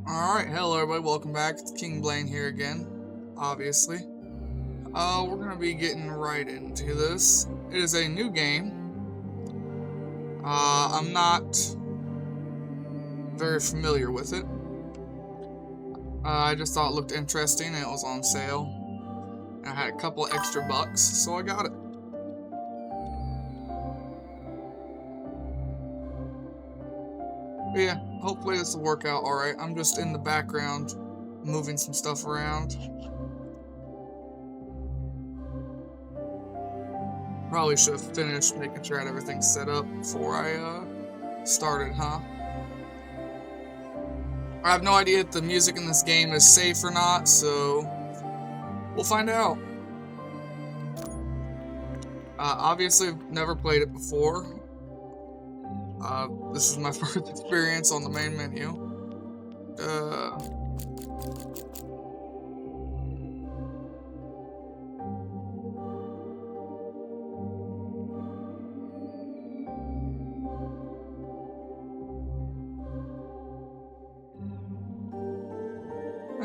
Alright, hello everybody, welcome back. It's King Blaine here again, obviously. We're gonna be getting right into this. It is a new game. I'm not very familiar with it. I just thought it looked interesting and it was on sale. And I had a couple of extra bucks, so I got it. But yeah, hopefully this will work out alright. I'm just in the background moving some stuff around. Probably should have finished making sure I had everything set up before I started, huh? I have no idea if the music in this game is safe or not, so we'll find out. Obviously, I've never played it before. This is my first experience on the main menu.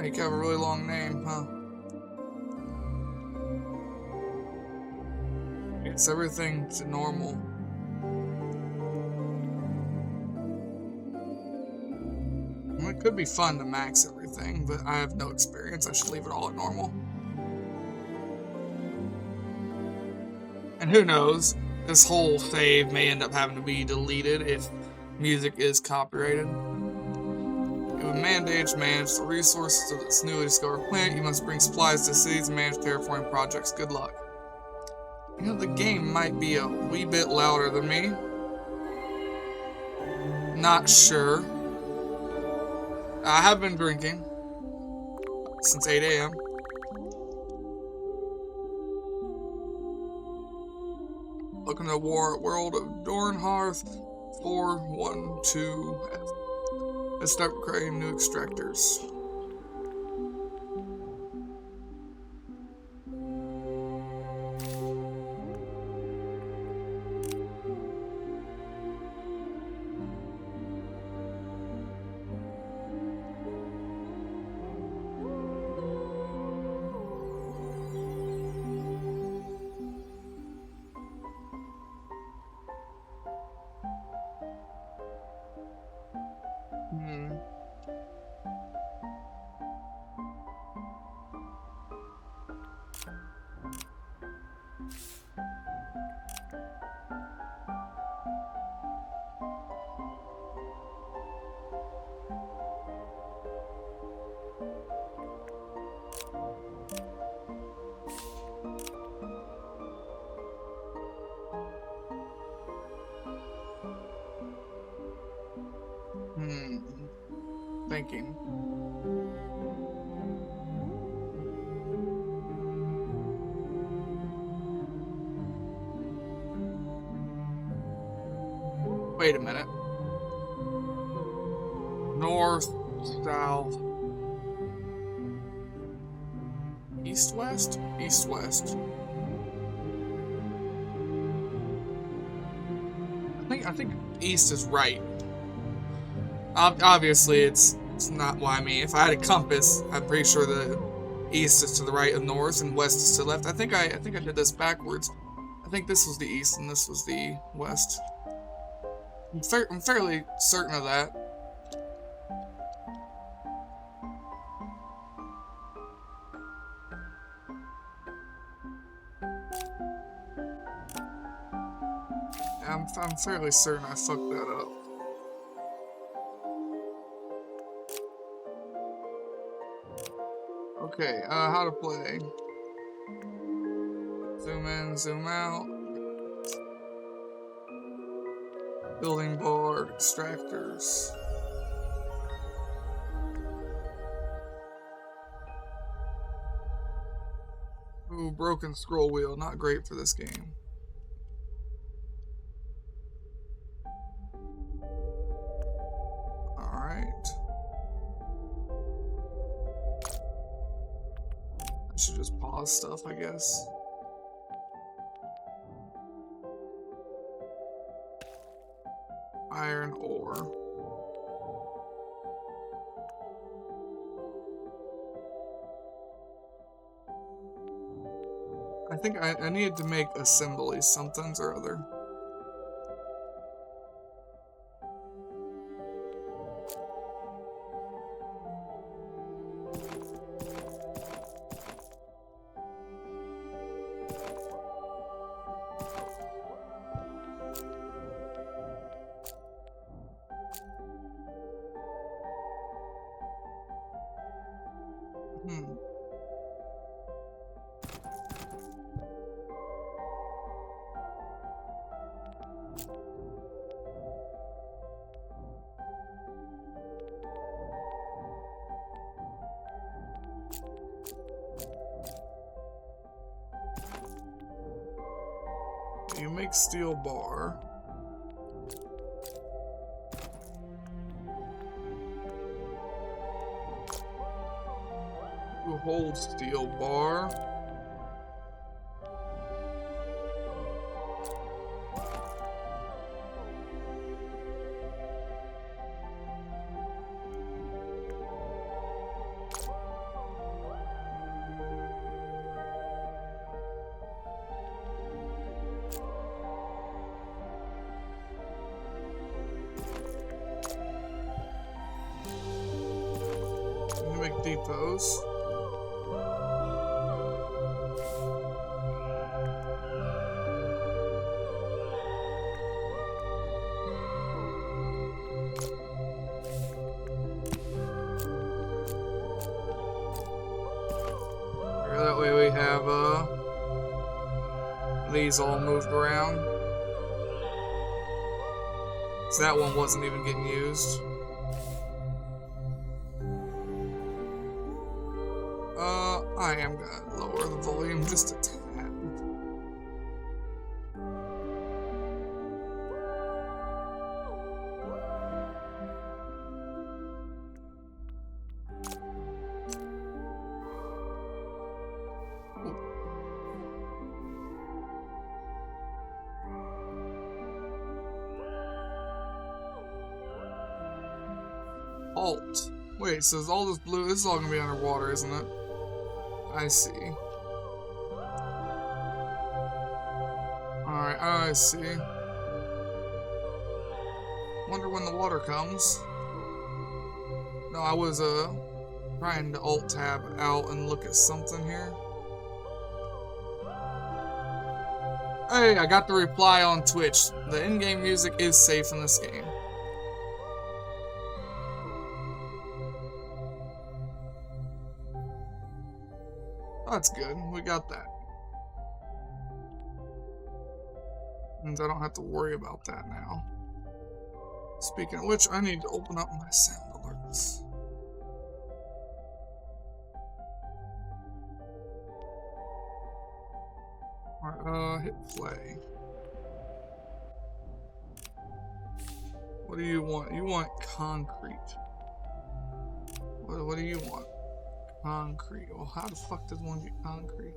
You have a really long name, huh? It's everything to normal. Well, it could be fun to max everything, but I have no experience. I should leave it all at normal. And who knows, this whole save may end up having to be deleted if music is copyrighted. You have mandates to manage the resources of this newly discovered planet. You must bring supplies to cities and manage terraforming projects. Good luck. You know, the game might be a wee bit louder than me. Not sure. I have been drinking since 8 a.m. Looking at World of Dornhearth 412F. Let's start creating new extractors. Thinking. Wait a minute. North, south, east, west? East, west. I think east is right. Obviously, it's not. Well, I mean, if I had a compass, I'm pretty sure the east is to the right of north and west is to the left. I think I did this backwards. I think this was the east and this was the west. I'm fairly certain of that. I'm fairly certain I fucked that up. Okay, how to play. Zoom in, zoom out. Building board, extractors. Ooh, broken scroll wheel, not great for this game. Alright. I should just pause stuff, I guess. Iron ore. I think I needed to make assemblies, somethings or other. Hmm. You make steel bar. You hold steel bar. You make depots. That way we have these all moved around. So that one wasn't even getting used. I am gonna lower the volume just a tad. Alt. Wait, so is all this blue? This is all gonna be underwater, isn't it? I see. Alright, I see. Wonder when the water comes. No, I was trying to alt tab out and look at something here. Hey, I got the reply on Twitch. The in-game music is safe in this game. That's good. We got that. Means I don't have to worry about that now. Speaking of which, I need to open up my sound alerts. Alright, hit play. What do you want? You want concrete. What do you want? Concrete. Well, how the fuck does one get concrete?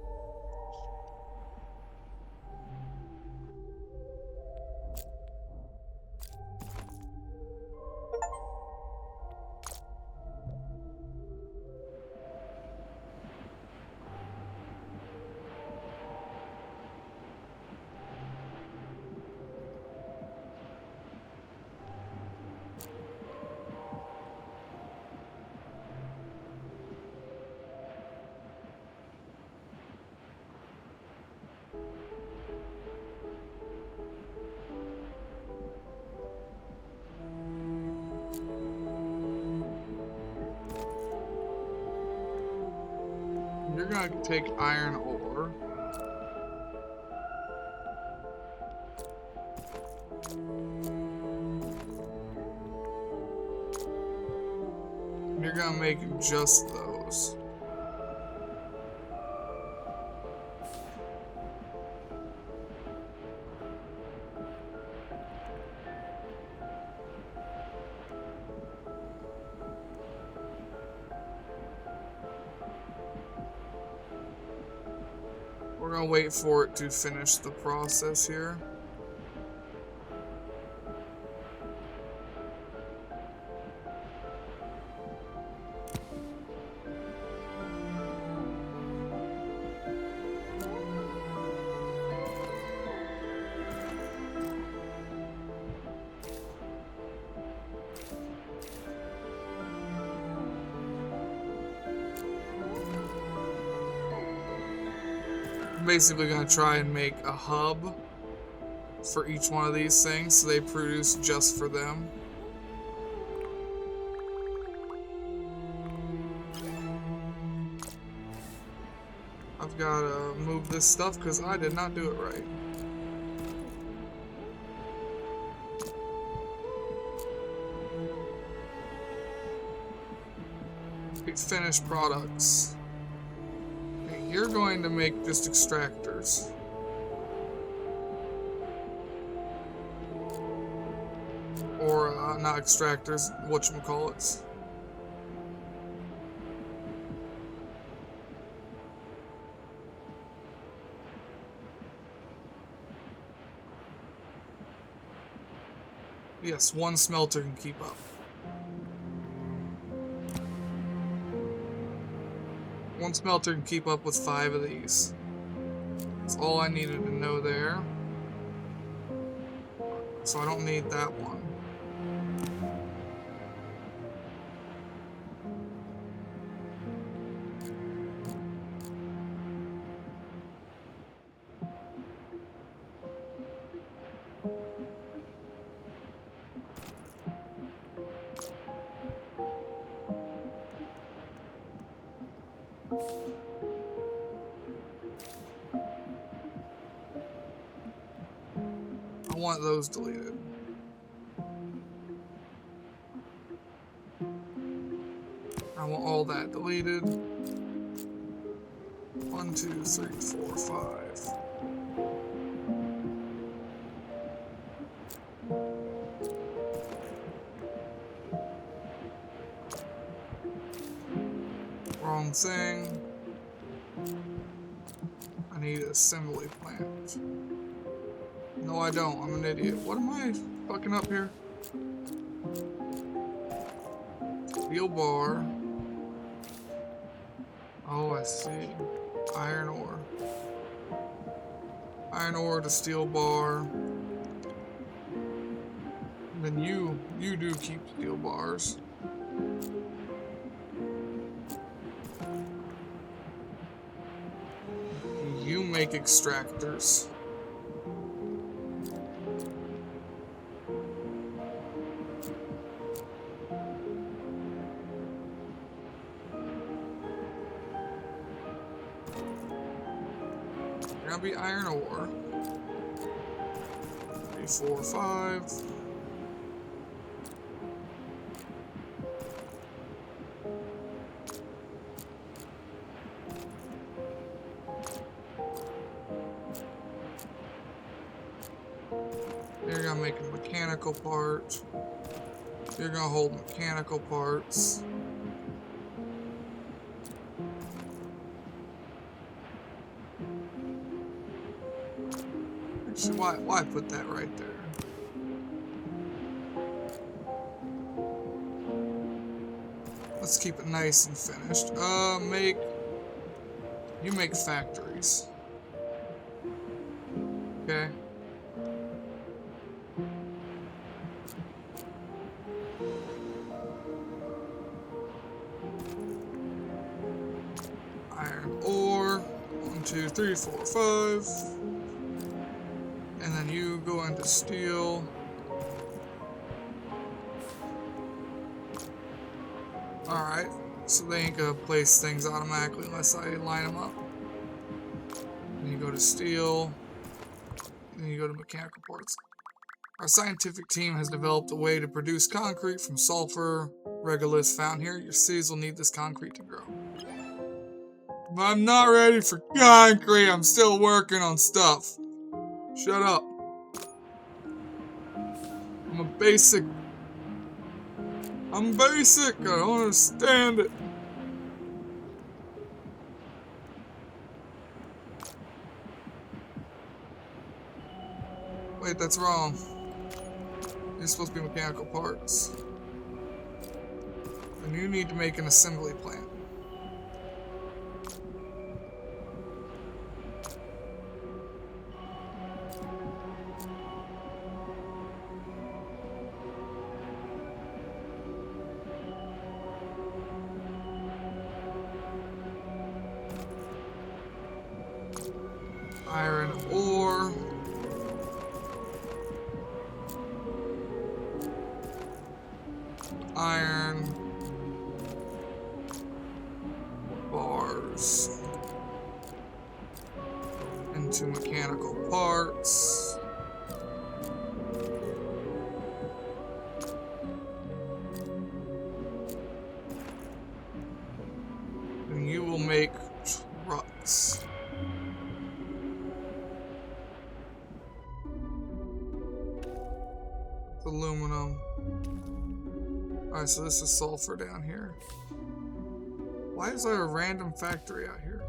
You're gonna take iron ore. You're gonna make just those. We're gonna wait for it to finish the process here. basically going to try and make a hub for each one of these things so they produce just for them. I've got to move this stuff because I did not do it right. Finished products. Okay, you're going to make just extractors. Or not extractors, whatchamacallits. Yes, one smelter can keep up. One smelter can keep up with 5 of these. That's all I needed to know there. So I don't need that one. I want those deleted. I want all that deleted. 1, 2, 3, 4, 5. Wrong thing. I need an assembly plant. No, I don't. I'm an idiot. What am I fucking up here? Steel bar. Oh, I see. Iron ore. Iron ore to steel bar. And then you do keep steel bars. You make extractors. Gonna be iron ore. 3, 4, 5. You're gonna make a mechanical part. You're gonna hold mechanical parts. Actually, why put that right there? Let's keep it nice and finished. You make factories. Okay. Iron ore. 1, 2, 3, 4, 5. And then you go into steel. Alright, so they ain't gonna place things automatically unless I line them up. Then you go to steel. Then you go to mechanical parts. Our scientific team has developed a way to produce concrete from sulfur regolith found here. Your cities will need this concrete to grow. But I'm not ready for concrete. I'm still working on stuff. Shut up. I'm basic. I don't understand it. Wait, that's wrong. You're supposed to be mechanical parts. And you need to make an assembly plant. Iron ore. Iron bars into mechanical parts. And you will make trucks. Aluminum. Alright, so this is sulfur down here. Why is there a random factory out here?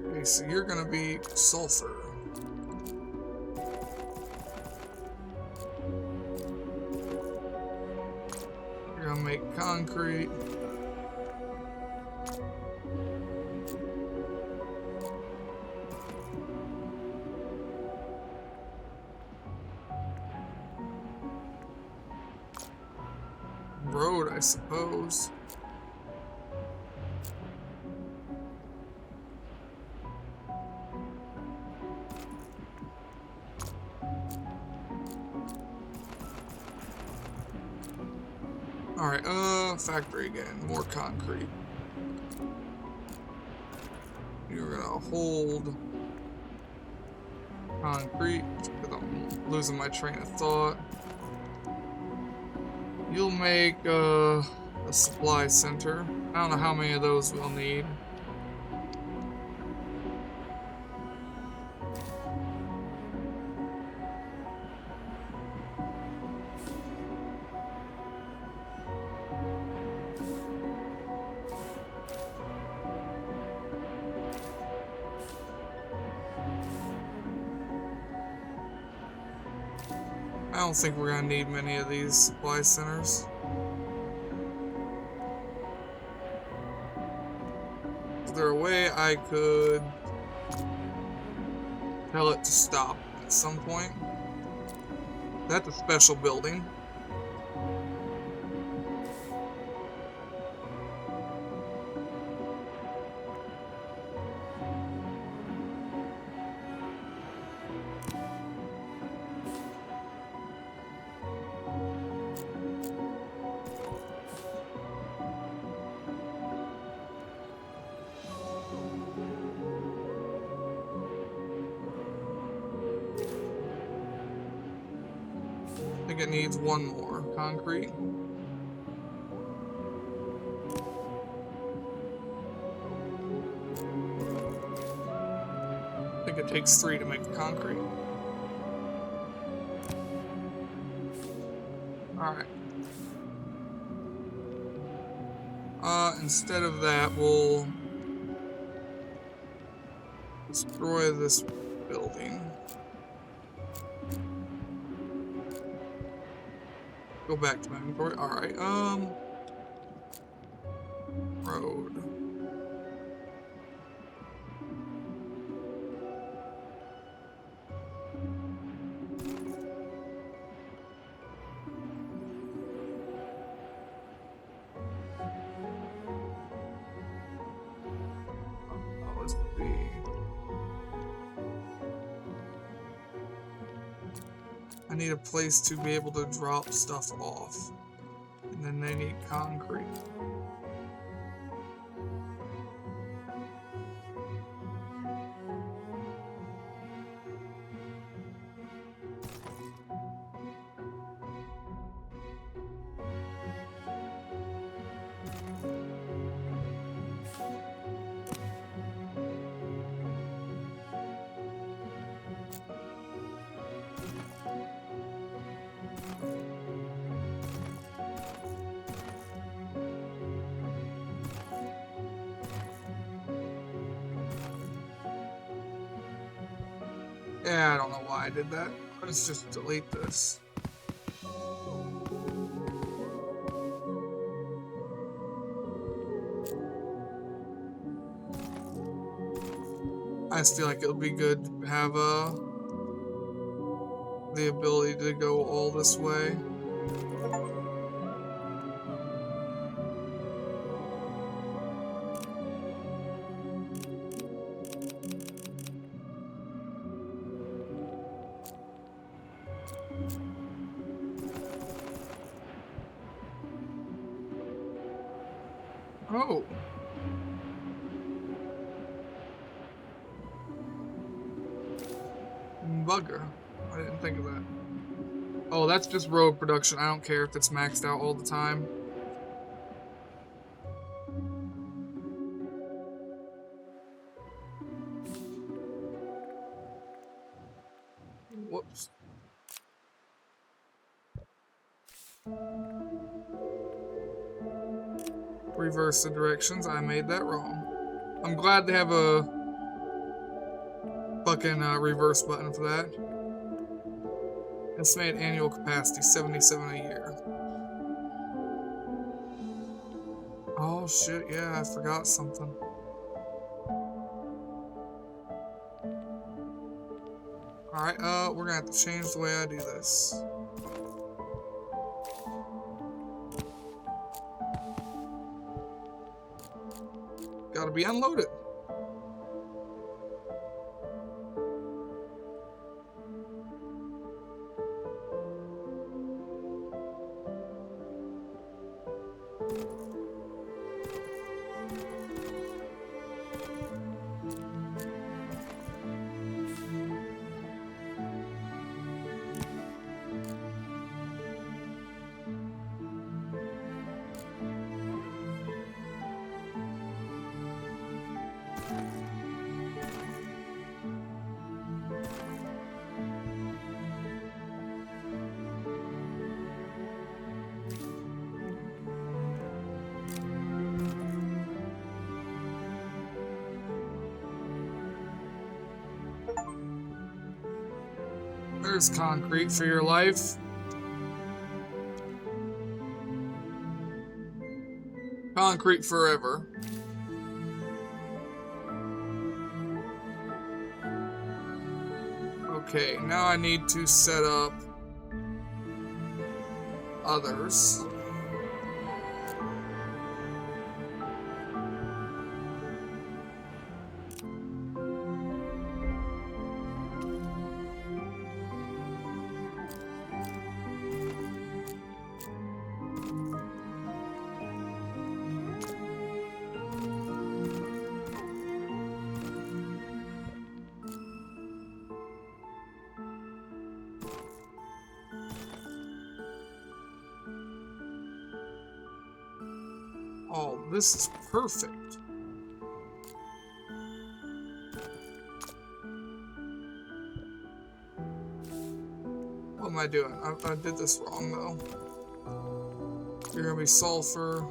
Okay, so you're gonna be sulfur. You're gonna make concrete. Road, I suppose. Alright, factory again. More concrete. You're gonna hold concrete, because I'm losing my train of thought. You'll make a supply center. I don't know how many of those we'll need. I don't think we're gonna need many of these supply centers. Is there a way I could tell it to stop at some point? That's a special building. I think it needs one more concrete. I think it takes 3 to make the concrete. Alright. Instead of that, we'll destroy this building. Go back to my inventory. Alright, road. Let's see. I need a place to be able to drop stuff off. And then they need concrete. Yeah, I don't know why I did that. Let's just delete this. I just feel like it would be good to have the ability to go all this way. Oh. Bugger. I didn't think of that. Oh, that's just road production. I don't care if it's maxed out all the time. Whoops. Reverse the directions. I made that wrong. I'm glad they have a fucking reverse button for that. Estimated annual capacity 77 a year. Oh shit, yeah, I forgot something. Alright, we're gonna have to change the way I do this. Gotta be unloaded. There's concrete for your life. Concrete forever. Okay, now I need to set up others. Oh, this is perfect. What am I doing? I did this wrong, though. You're gonna be sulfur.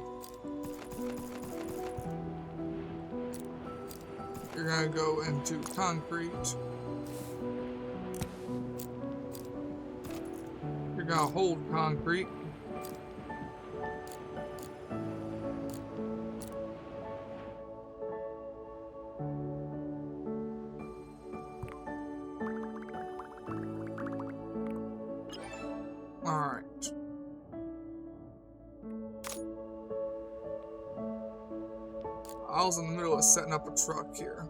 You're gonna go into concrete. You're gonna hold concrete. Alright. I was in the middle of setting up a truck here.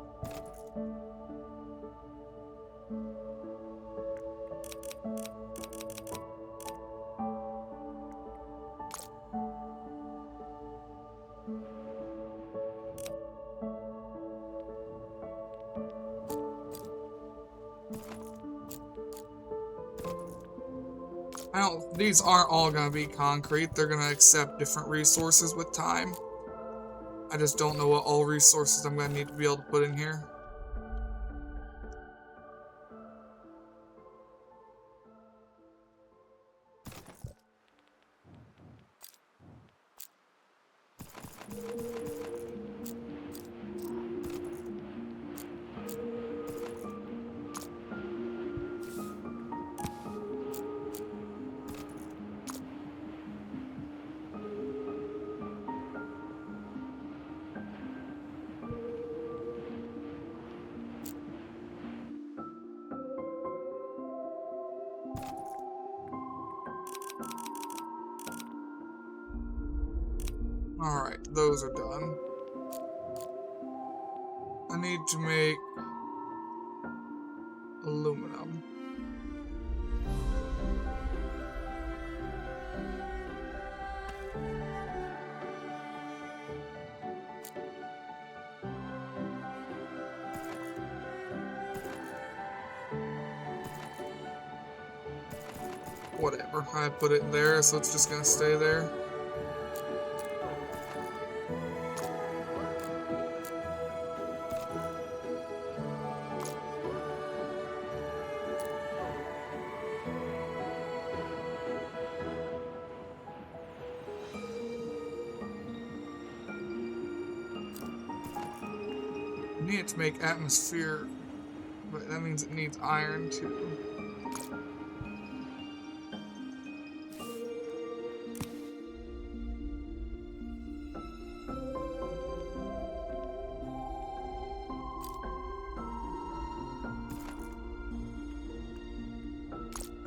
These aren't all gonna be concrete. They're gonna accept different resources with time. I just don't know what all resources I'm gonna need to be able to put in here. Alright, those are done. I need to make aluminum. Whatever. I put it there, so it's just gonna stay there. I need it to make atmosphere, but that means it needs iron too.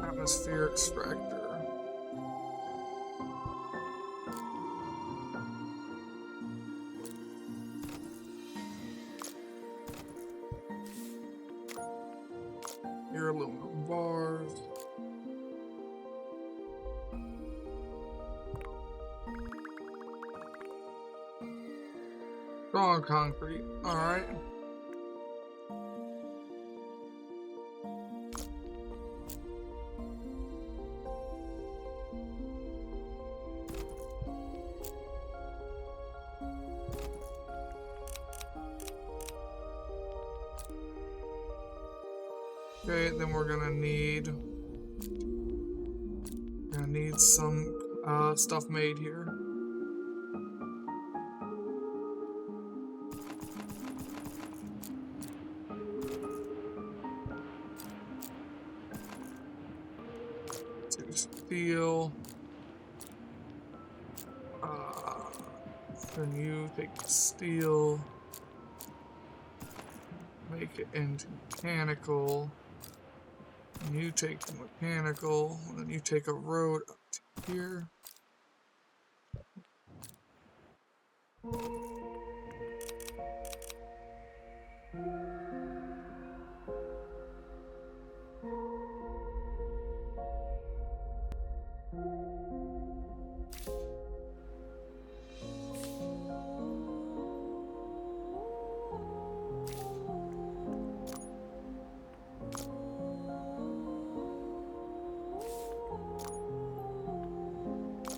Atmosphere extractor. Your aluminum bars. Strong concrete. Alright. Okay, then we're gonna need some stuff made here. Steel. Then you take the steel, make it into mechanical. And you take the mechanical, and then you take a road up to here.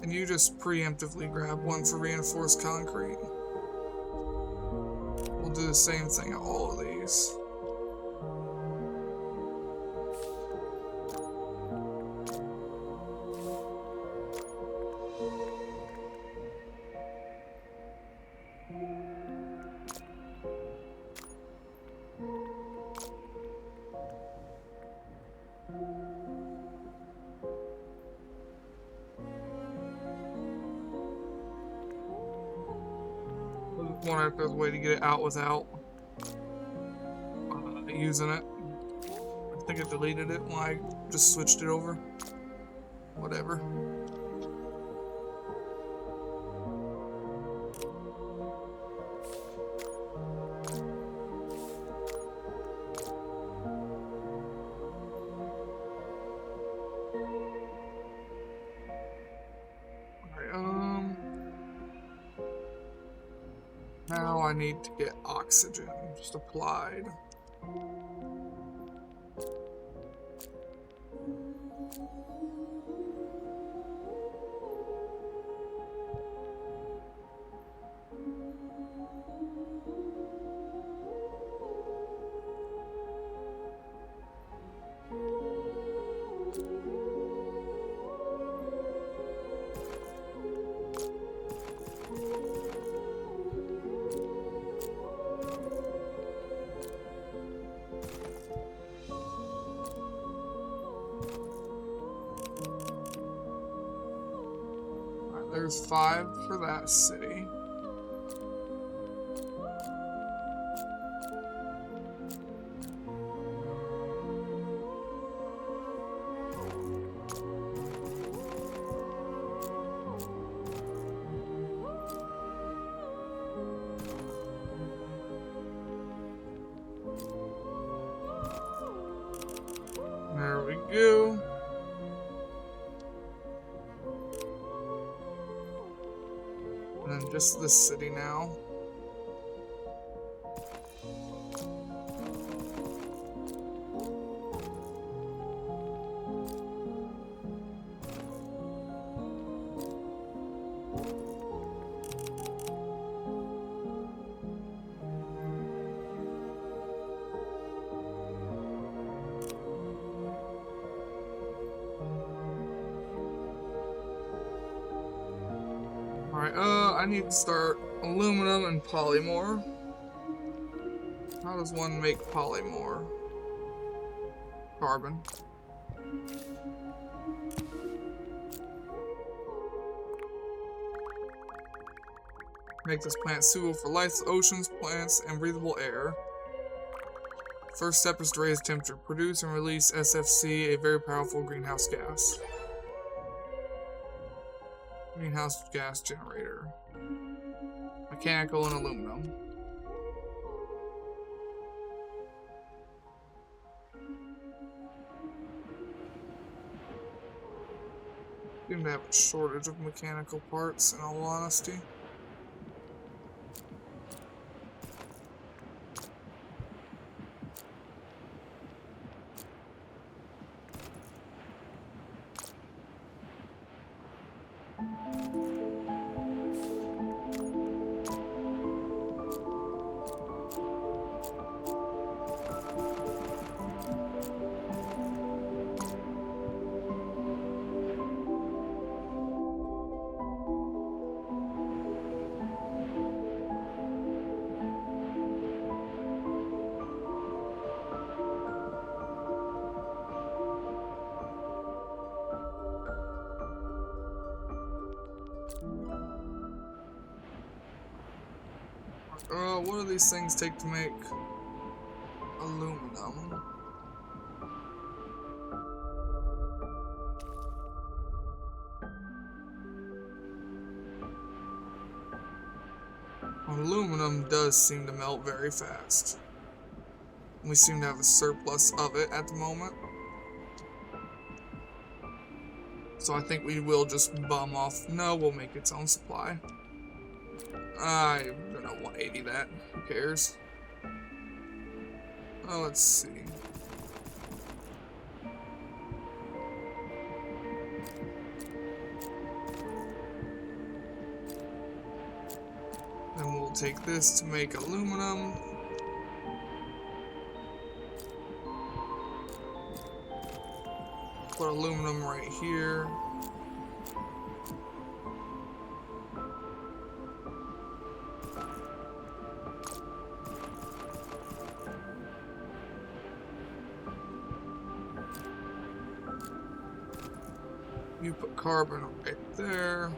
And you just preemptively grab one for reinforced concrete. We'll do the same thing at all of these. Wonder if there's a way to get it out without using it. I think I deleted it when I just switched it over. Whatever. Now I need to get oxygen just applied. There's 5 for that city. There we go. And then just this city now. Alright, I need to start aluminum and polymore. How does one make polymore? Carbon. Make this plant suitable for life, oceans, plants, and breathable air. First step is to raise temperature. Produce and release SFC, a very powerful greenhouse gas. Greenhouse gas generator. Mechanical and aluminum. Seem to have a shortage of mechanical parts, in all honesty. What do these things take to make aluminum? Aluminum does seem to melt very fast. We seem to have a surplus of it at the moment. So I think we will just bum off. No, we'll make its own supply. I'm gonna 180 that. Who cares? Oh, let's see. Then we'll take this to make aluminum. Put aluminum right here. You put carbon right there.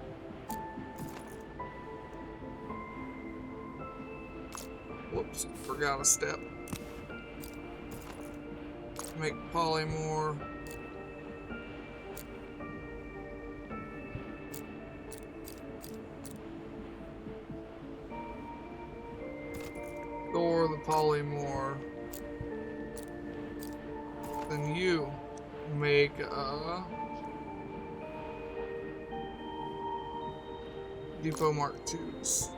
Whoops, forgot a step. Make polymore. Store the polymore. Then you make Depot Mark IIs.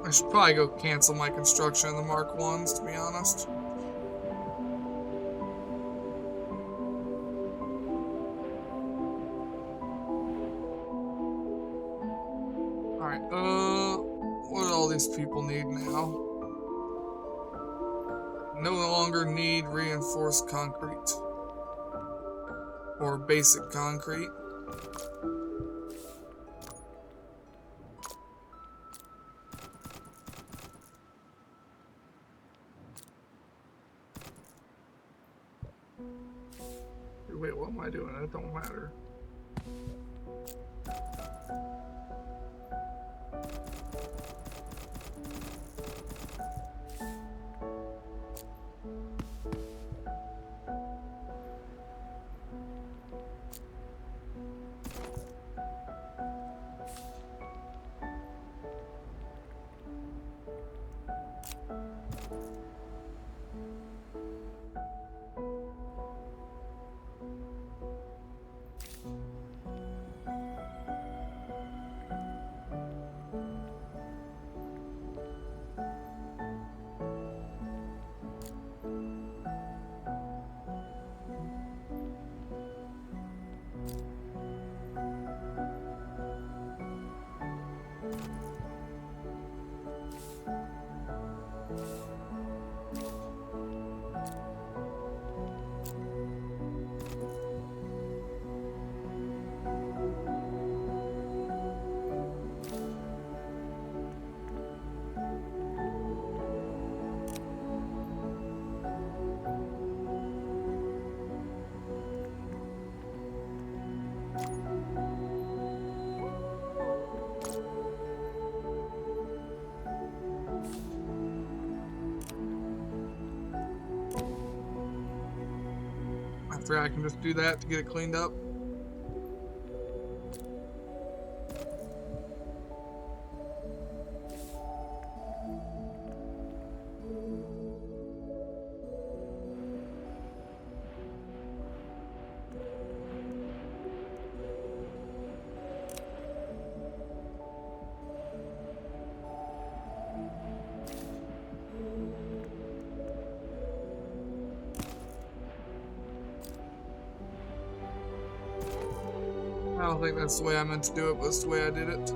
I should probably go cancel my construction of the Mark 1s, to be honest. Alright, what do all these people need now? No longer need reinforced concrete. Or basic concrete. Wait, what am I doing? It don't matter. after I can just do that to get it cleaned up. I don't think that's the way I meant to do it, but it's the way I did it.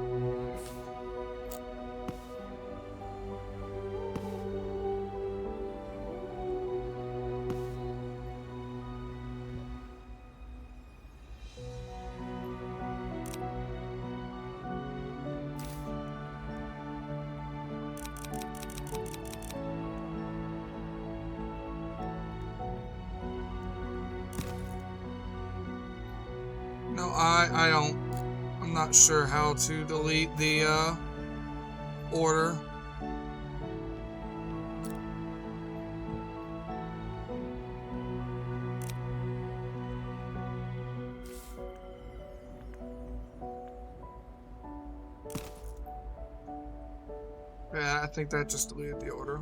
No, I don't. I'm not sure how to delete the order. Yeah, I think that just deleted the order.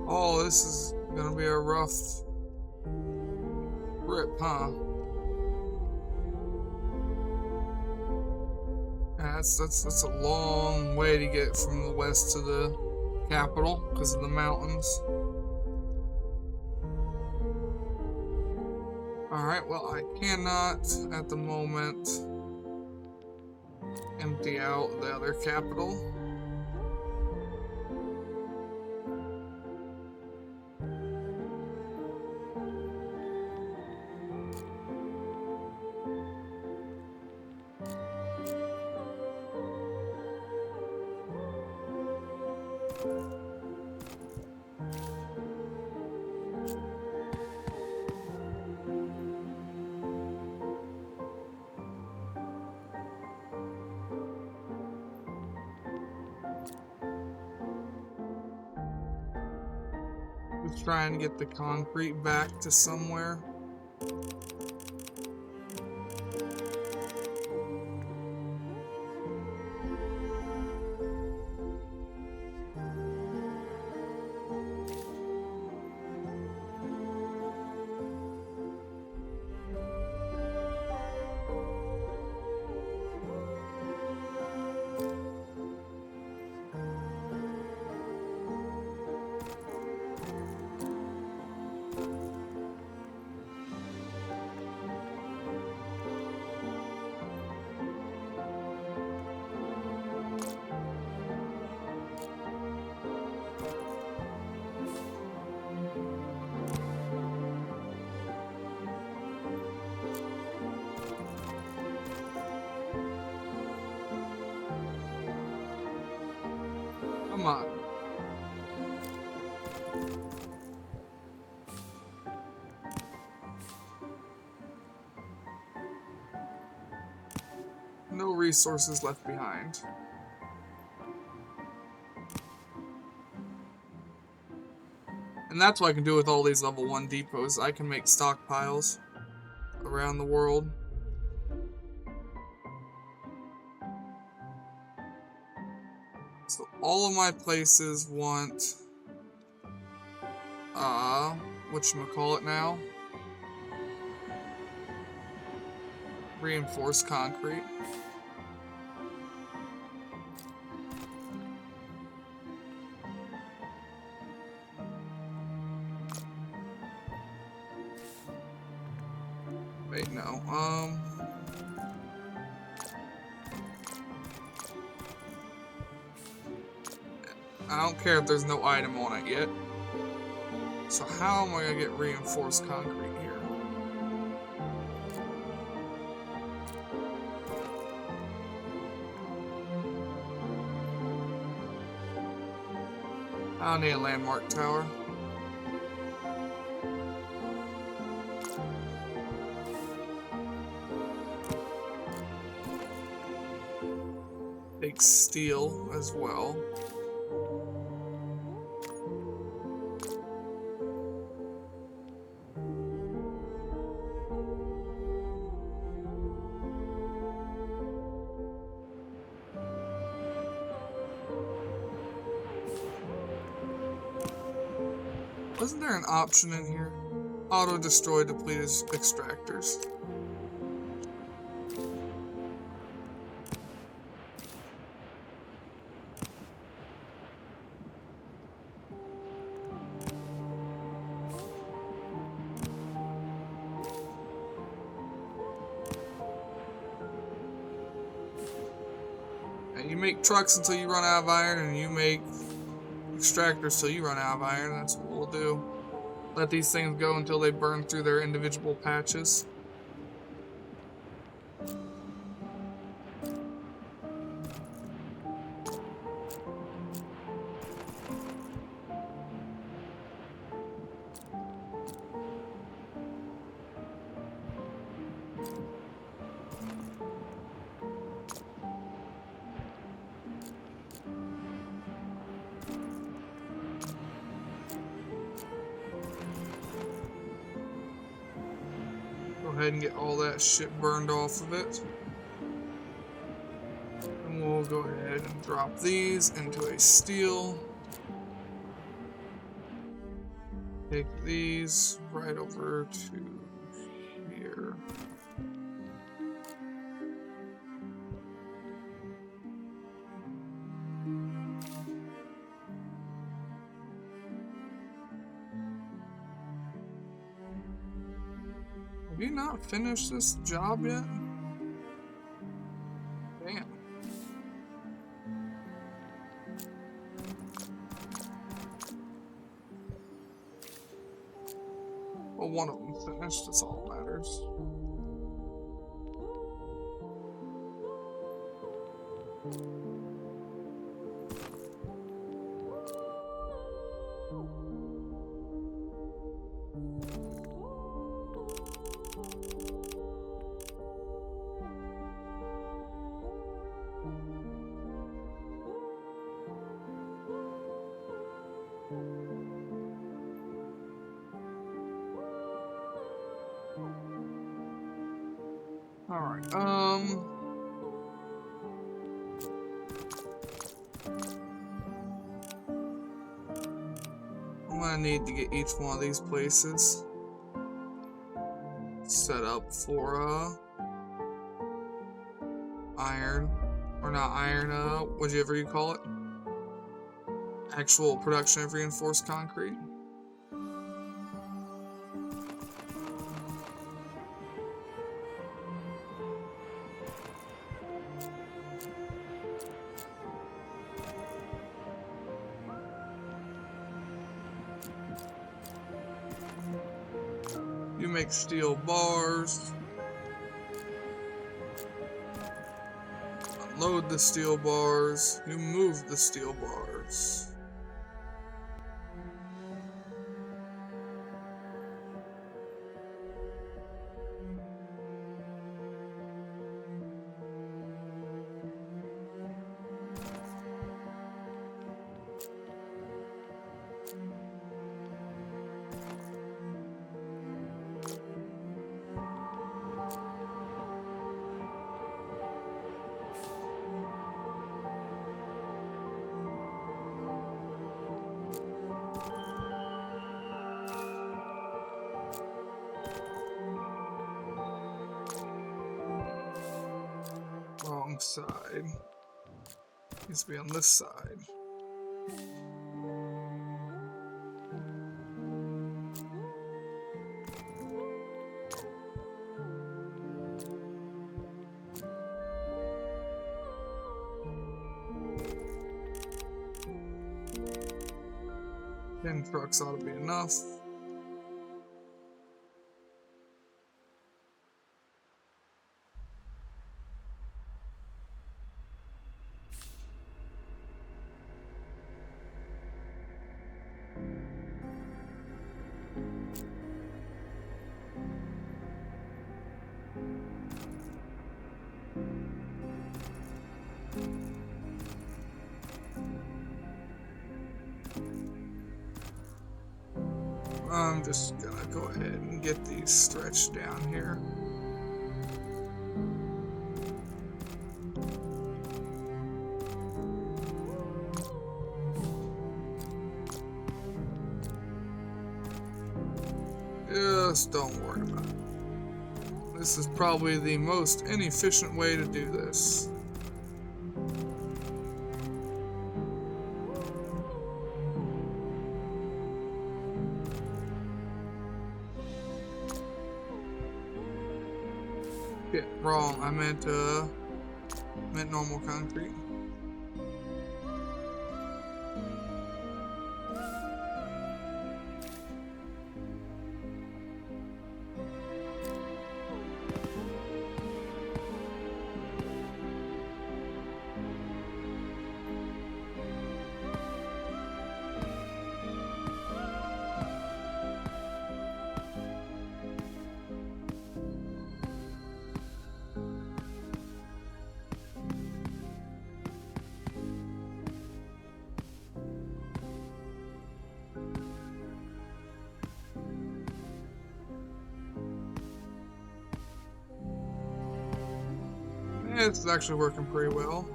Oh, this is gonna be a rough rip, huh? Yeah, that's a long way to get from the west to the capital because of the mountains. Alright, well, I cannot at the moment empty out the other capital. Just trying to get the concrete back to somewhere. Come on. No resources left behind. And that's what I can do with all these level 1 depots. I can make stockpiles around the world. So all of my places want whatchamacallit now? Reinforced concrete. Wait, no. I don't care if there's no item on it yet. So how am I gonna get reinforced concrete here? I need a landmark tower. Take steel as well. Wasn't there an option in here? Auto destroy depleted extractors. And you make trucks until you run out of iron, and you make extractors till you run out of iron. That's what we'll do. Let these things go until they burn through their individual patches. Go ahead and get all that shit burned off of it. And we'll go ahead and drop these into a steel. Take these right over to here. Have you not finished this job yet? Damn. Well, one of them finished, that's all that matters. Alright, I'm gonna need to get each one of these places set up for, iron, or not iron, whatever you call it. Actual production of reinforced concrete. You make steel bars. Unload the steel bars. You move the steel bars. Wrong side. Needs to be on this side. 10 trucks ought to be enough. I'm just gonna go ahead and get these stretched down here. Just don't worry about it. This is probably the most inefficient way to do this. Yeah, wrong. I meant normal concrete. Yeah, this is actually working pretty well.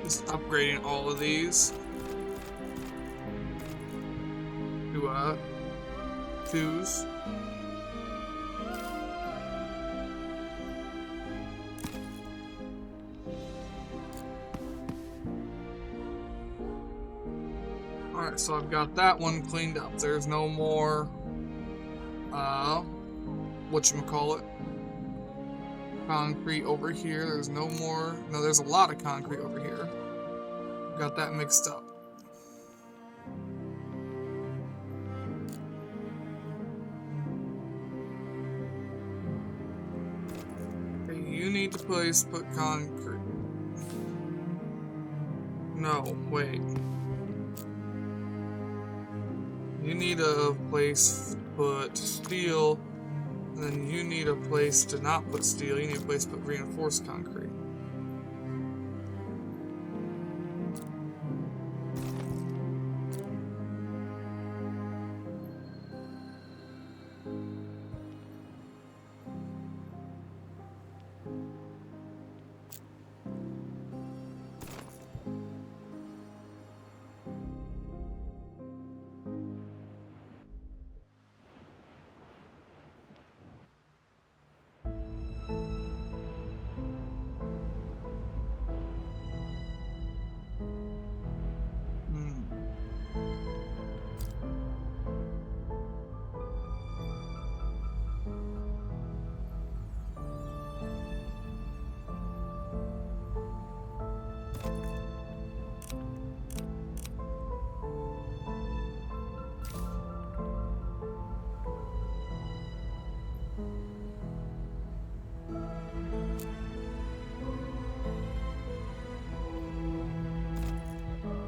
Just upgrading all of these to 2s. Alright, so I've got that one cleaned up. There's no more whatchamacallit, concrete over here. There's no more. No, there's a lot of concrete over here. Got that mixed up. Okay, you need to put concrete. No, wait. You need a place to put steel, and then you need a place to not put steel. You need a place to put reinforced concrete.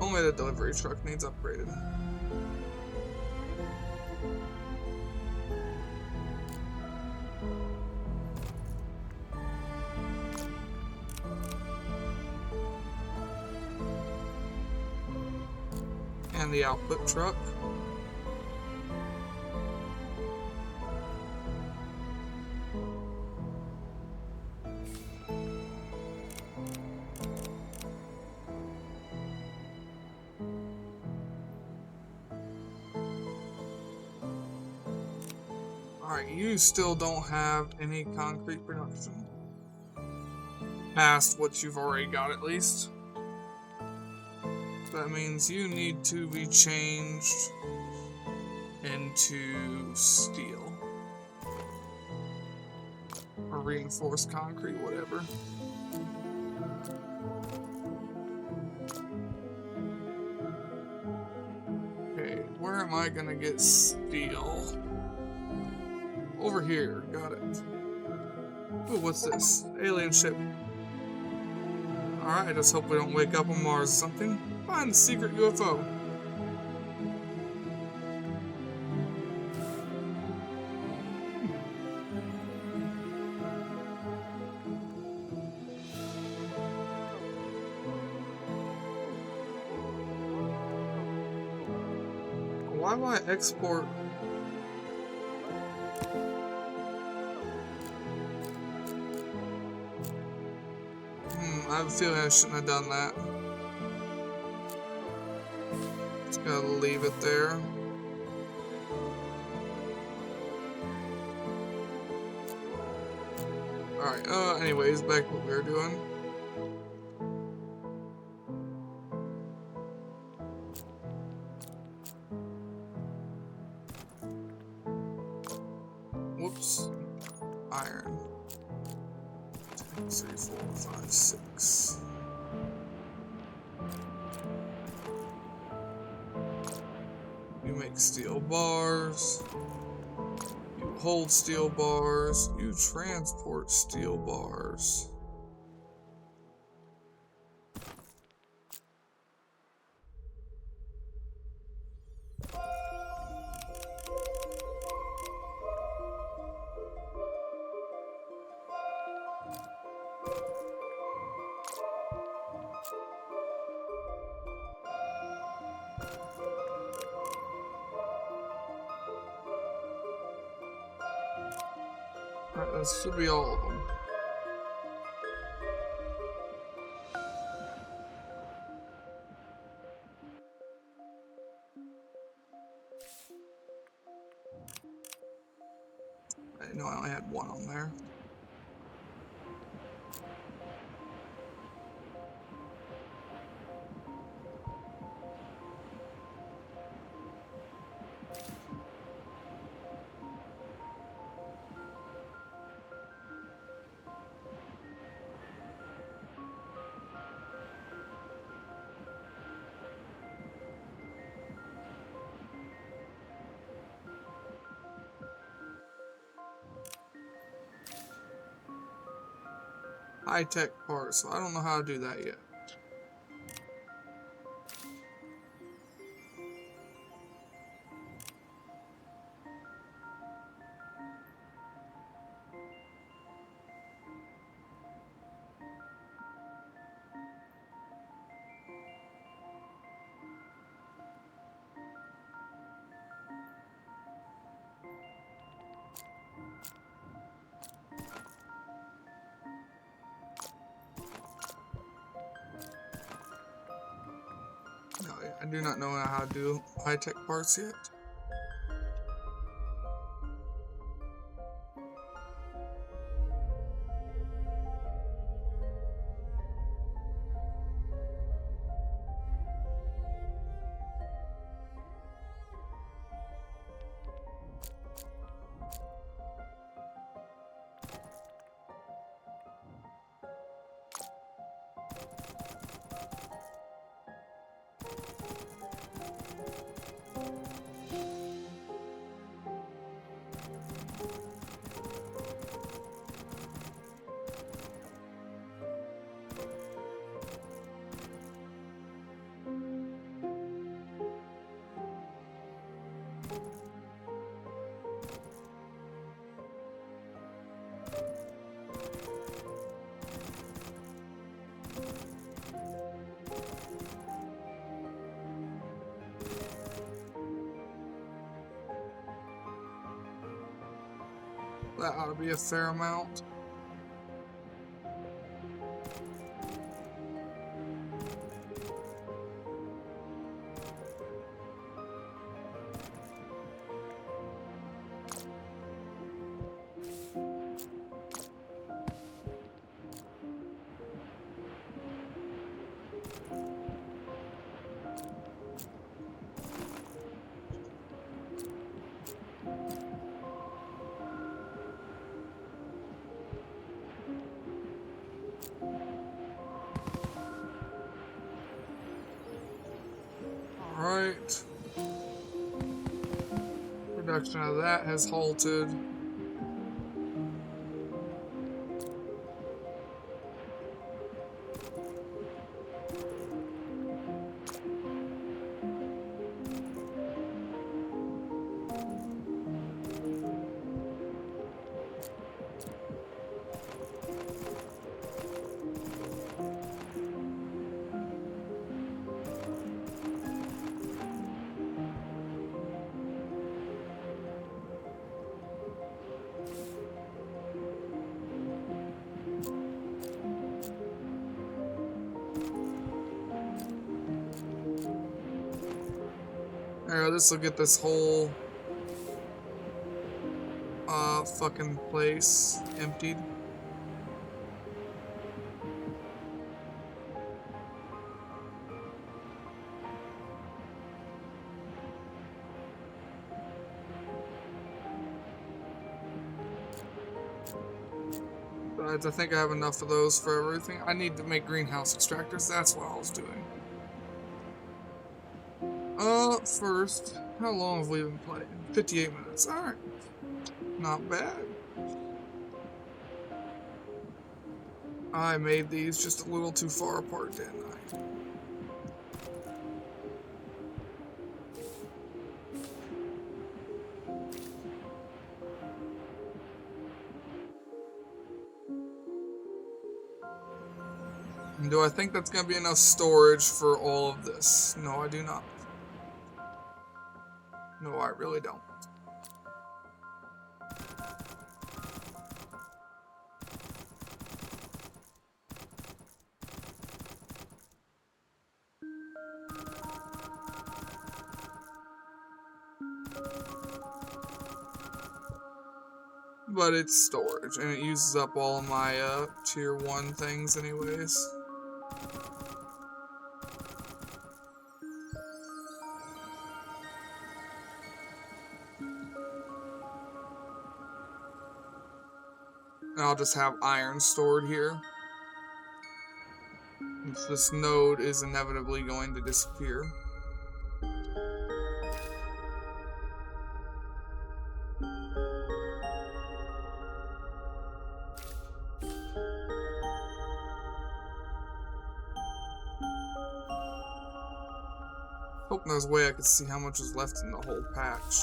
Only the delivery truck needs upgraded. and the output truck. Alright, you still don't have any concrete production. Past what you've already got, at least. That means you need to be changed into steel. Or reinforced concrete, whatever. Okay, where am I gonna get steel? Over here, got it. Ooh, what's this? Alien ship. Alright, I just hope we don't wake up on Mars or something. Find the secret UFO. Why do I export? I have a feeling I shouldn't have done that. Just gotta leave it there. Alright, anyways, back to what we were doing. Whoops. Iron. 2, 3, 4, 5, 6. You make steel bars. You hold steel bars. You transport steel bars. Alright, that should be all of them. I know I only had one on there. High-tech parts, so I don't know how to do that yet. No, I do not know how to do high-tech parts yet. That ought to be a fair amount. Alright. Production of that has halted. Alright, this will get this whole fucking place emptied. Besides, I think I have enough of those for everything. I need to make greenhouse extractors, that's what I was doing. First, how long have we been playing? 58 minutes, alright. Not bad. I made these just a little too far apart, didn't I? And do I think that's going to be enough storage for all of this? No, I do not. No, I really don't. But it's storage, and it uses up all my tier 1 things anyways. And I'll just have iron stored here. This node is inevitably going to disappear. Hope there's a way I could see how much is left in the whole patch.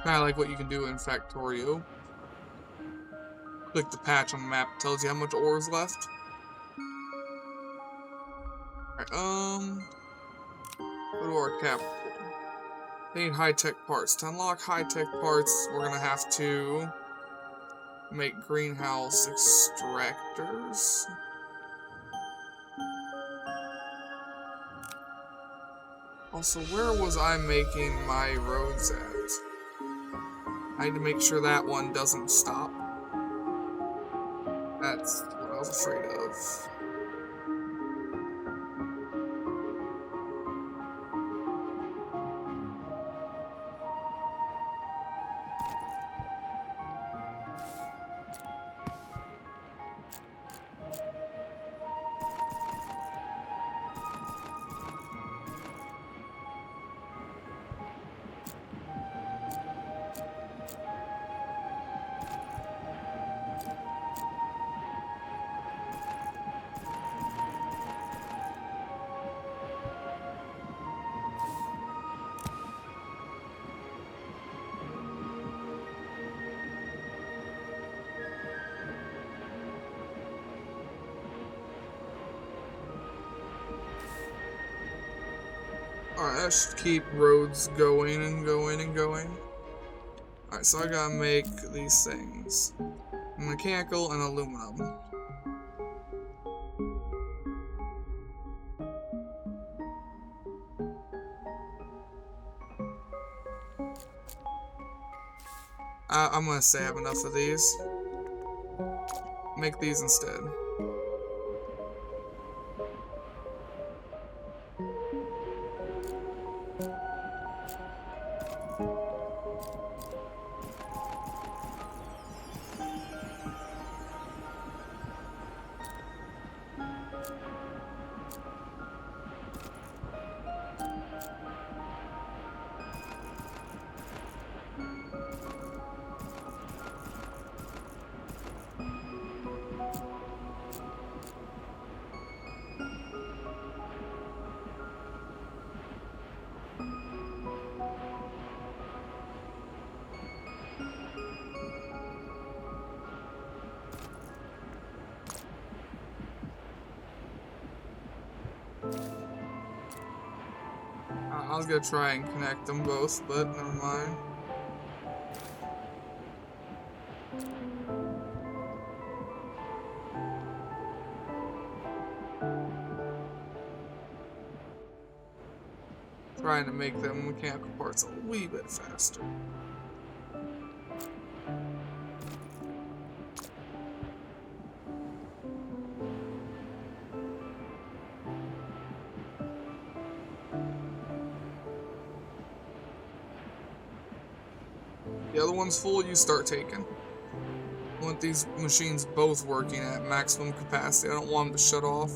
Kinda like what you can do in Factorio. Click the patch on the map, it tells you how much ore is left. Alright, go to our capital. They need high-tech parts. To unlock high-tech parts, we're gonna have to make greenhouse extractors. Also, where was I making my roads at? I need to make sure that one doesn't stop. That's what I was afraid of. Alright, that should keep roads going and going and going. Alright, so I gotta make these things. Mechanical and aluminum. I'm gonna say I have enough of these. Make these instead. I was gonna try and connect them both, but never mind. Trying to make them mechanical parts a wee bit faster. The other one's full, you start taking. I want these machines both working at maximum capacity. I don't want them to shut off.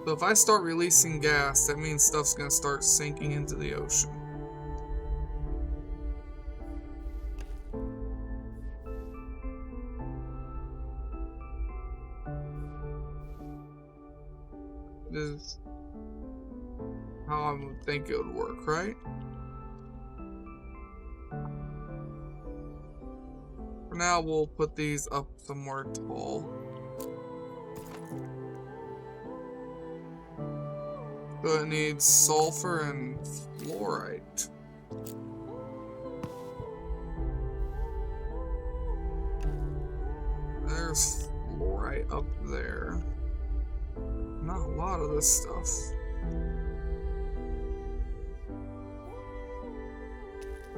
So if I start releasing gas, that means stuff's gonna start sinking into the ocean. This is how I would think it would work, right? For now, we'll put these up somewhere tall. So it needs sulfur and fluorite. There's fluorite up there. Not a lot of this stuff.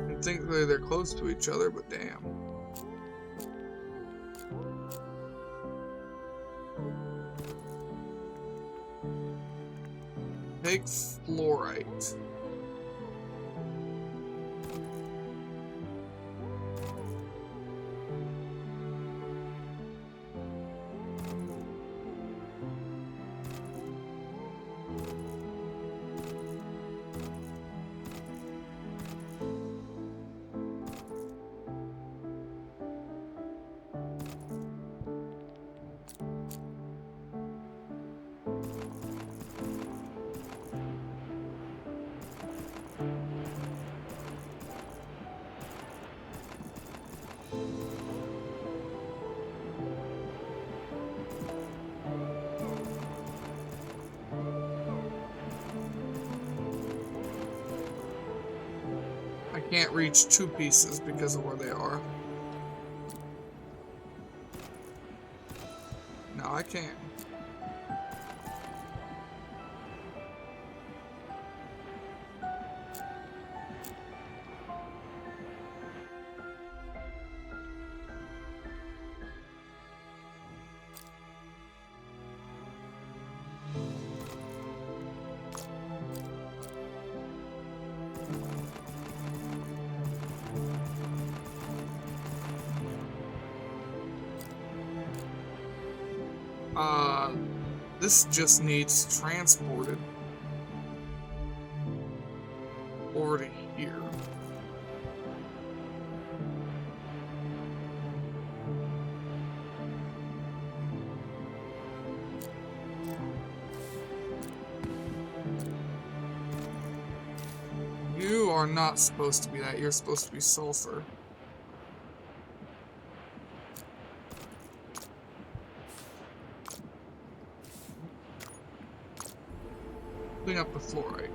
You'd think they're close to each other, but damn. Take fluorite. I can't reach two pieces because of where they are. No, I can't. This just needs transported over to here. are not supposed to be that. You're supposed to be sulfur. Clean up the fluorite.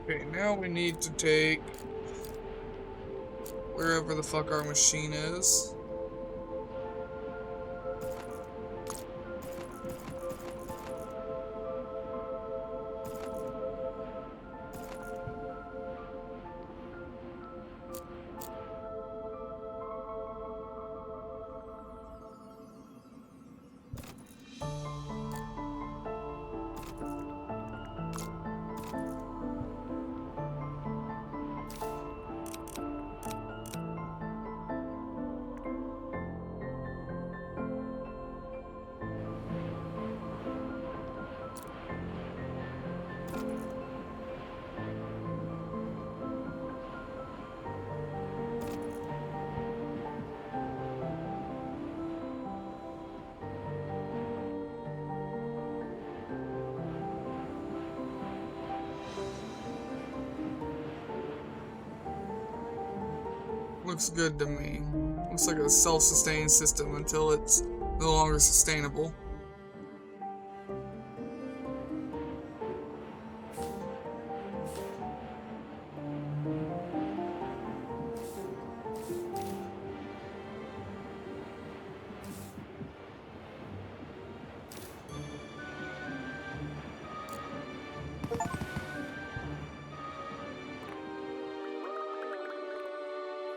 Okay, now we need to take wherever the fuck our machine is. Looks good to me. Looks like a self-sustaining system until it's no longer sustainable.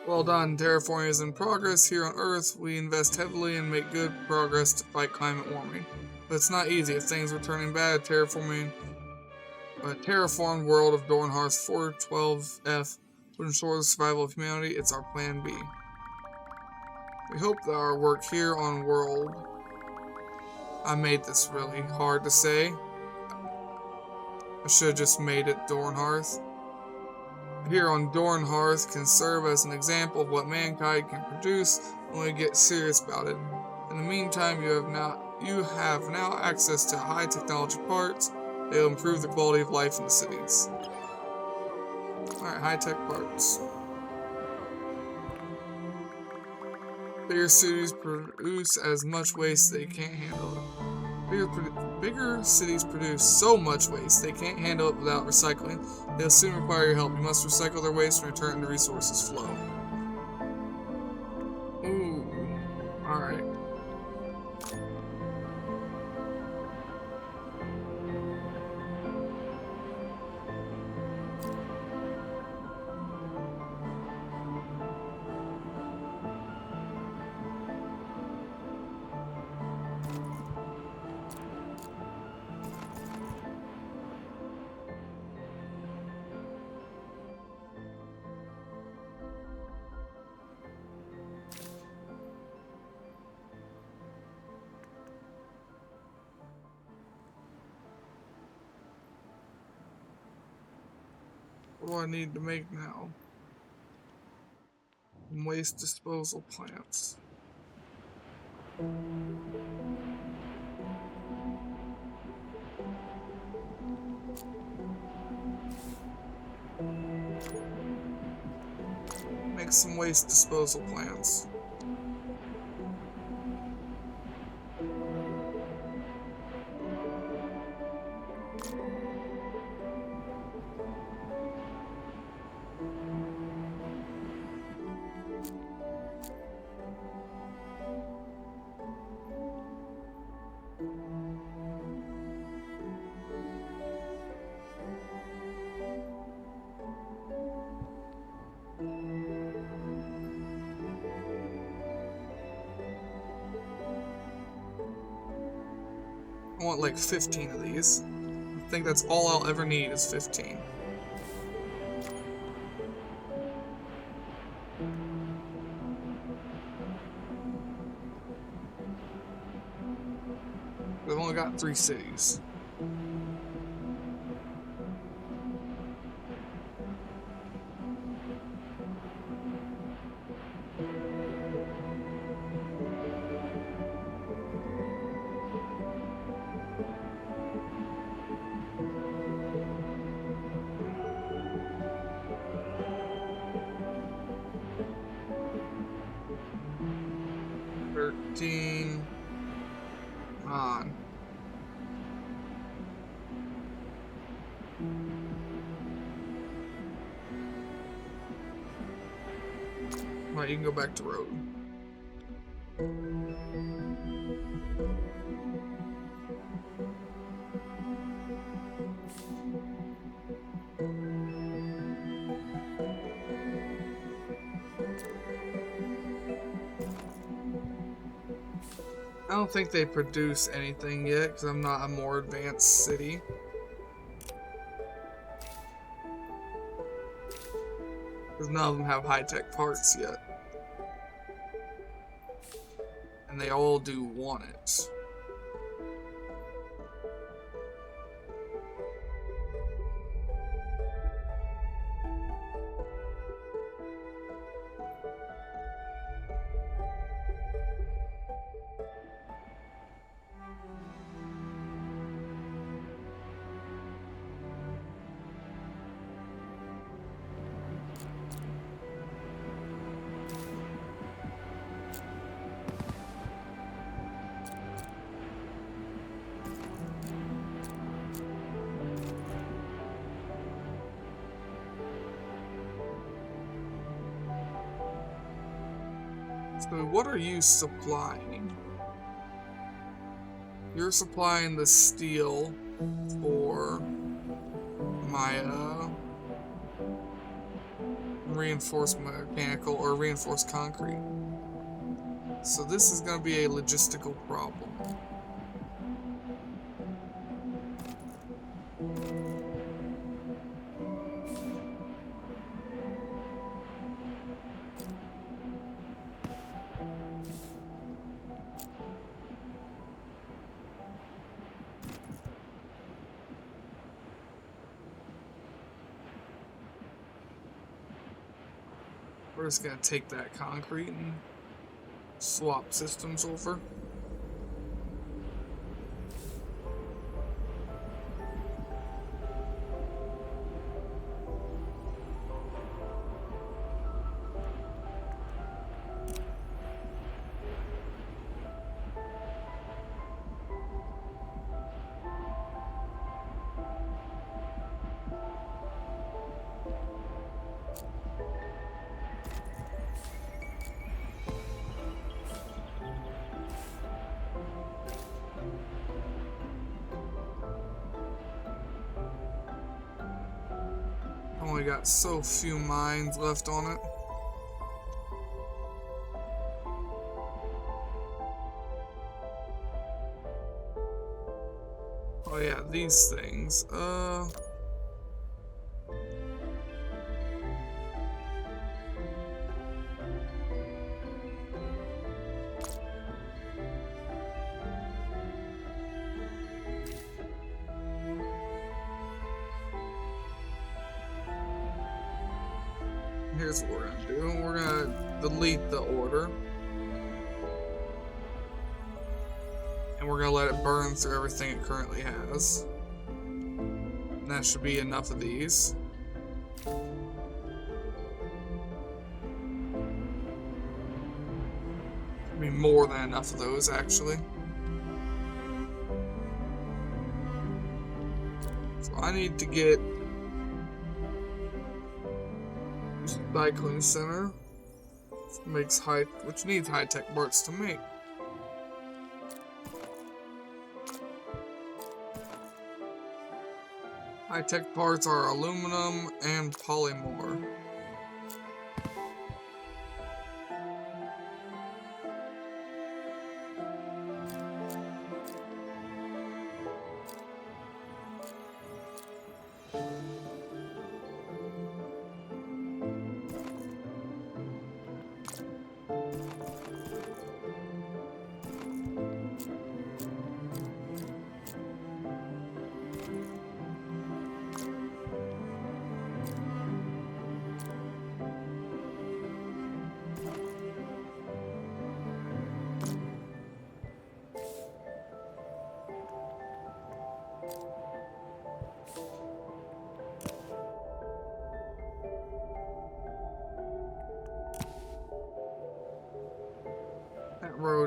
Well done, terraforming is in progress. Here on Earth, we invest heavily and make good progress to fight climate warming. But it's not easy. If things were turning bad, terraformed world of Dornharth 412F would ensure the survival of humanity. It's our plan B. We hope that our work here on world... I made this really hard to say. I should have just made it Dornharth. Here on Dornharth can serve as an example of what mankind can produce when we get serious about it. In the meantime, you have now access to high technology parts. They'll improve the quality of life in the cities. Alright, high-tech parts. Bigger cities produce as much waste they can't handle it. Bigger cities produce so much waste they can't handle it without recycling. They'll soon require your help. You must recycle their waste and return the resources flow. Ooh. Alright. What do I need to make now? Waste disposal plants. Make some waste disposal plants. I want like 15 of these. I think that's all I'll ever need is 15. We've only got 3 cities. 15. On. Right, you can go back to road. I don't think they produce anything yet because I'm not a more advanced city. Because none of them have high-tech parts yet. And they all do want it. So what are you supplying? You're supplying the steel for my reinforced mechanical or reinforced concrete. So this is going to be a logistical problem. We're just going to take that concrete and swap systems over. Only got so few mines left on it. Oh yeah, these things. Here's what we're gonna do. We're gonna delete the order. And we're gonna let it burn through everything it currently has. And that should be enough of these. I mean, more than enough of those, actually. So I need to get recycling center, which needs high-tech parts to make. High-tech parts are aluminum and polymer.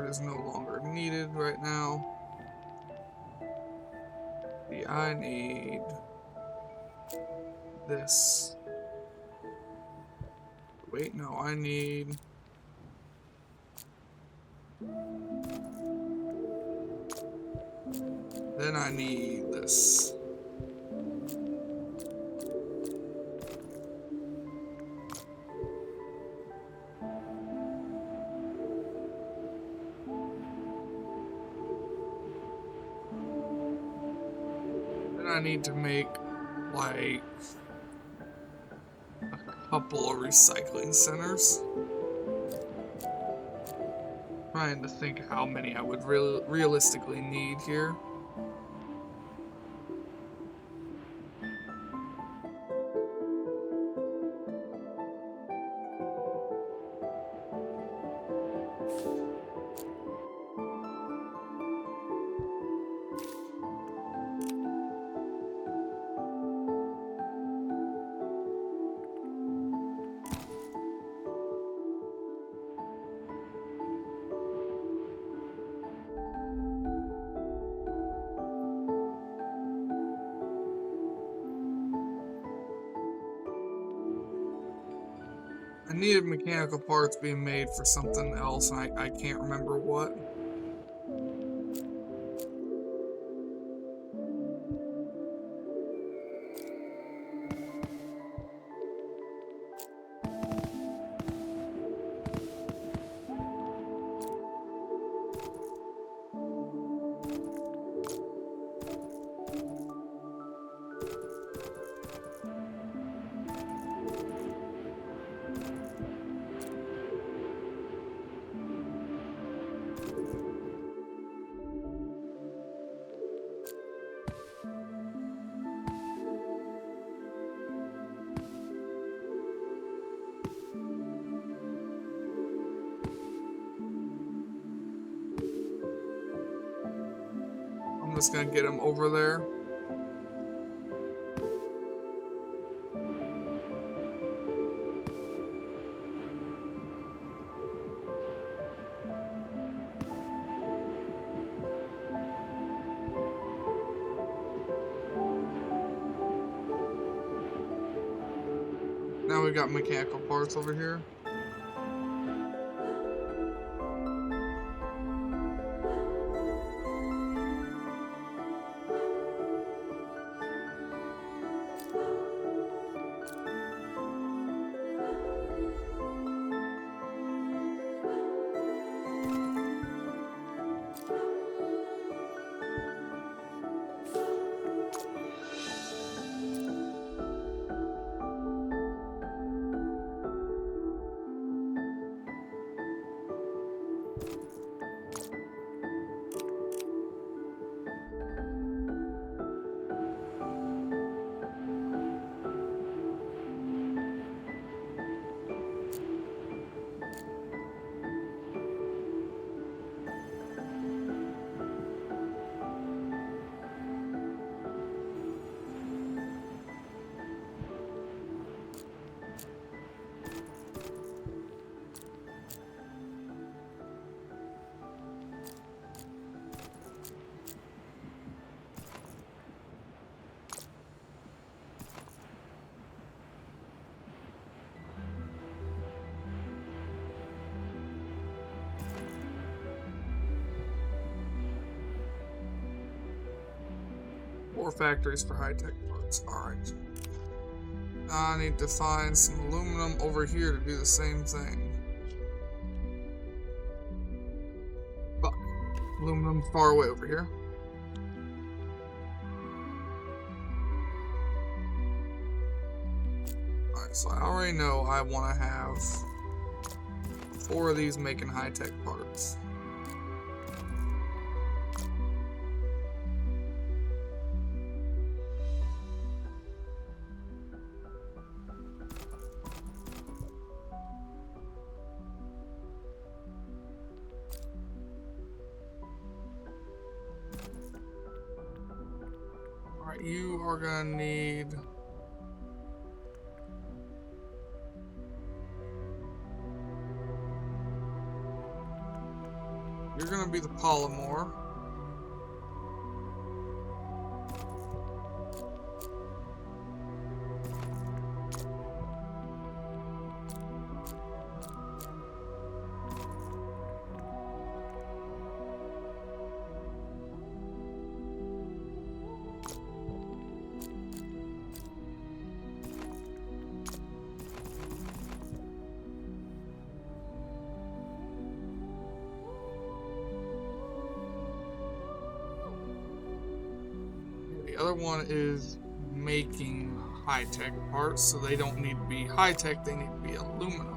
is no longer needed right now. I need this. Wait, no, I need... Then I need this. Then I need to make, like, a couple of recycling centers. Trying to think how many I would realistically need here. I needed mechanical parts being made for something else, and I can't remember what. I'm just gonna get him over there. Now we got mechanical parts over here. Four factories for high-tech parts. Alright. Now I need to find some aluminum over here to do the same thing. But aluminum's far away over here. Alright, so I already know I want to have 4 of these making high-tech parts. Alright, you are gonna need... you're gonna be the polymorph. The other one is making high-tech parts, so they don't need to be high-tech, they need to be aluminum.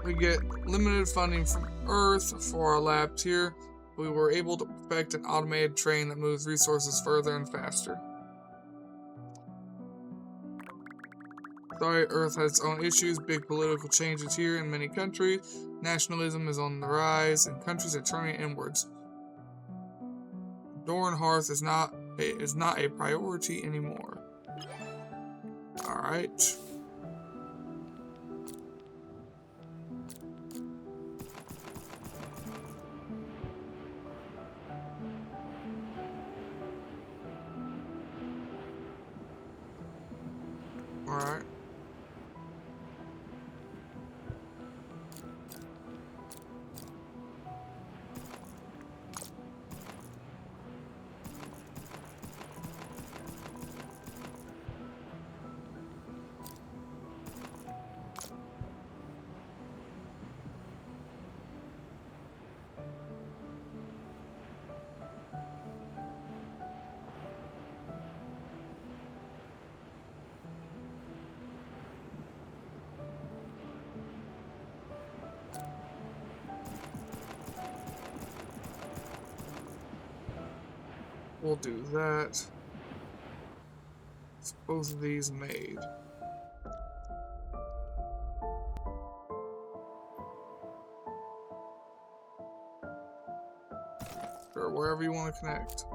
We get limited funding from Earth for our lab tier. We were able to perfect an automated train that moves resources further and faster. Sorry, Earth has its own issues, big political changes here in many countries. Nationalism is on the rise, and countries are turning inwards. Door and hearth is not a priority anymore. All right. All right. We'll do that. It's both of these made. Or wherever you want to connect.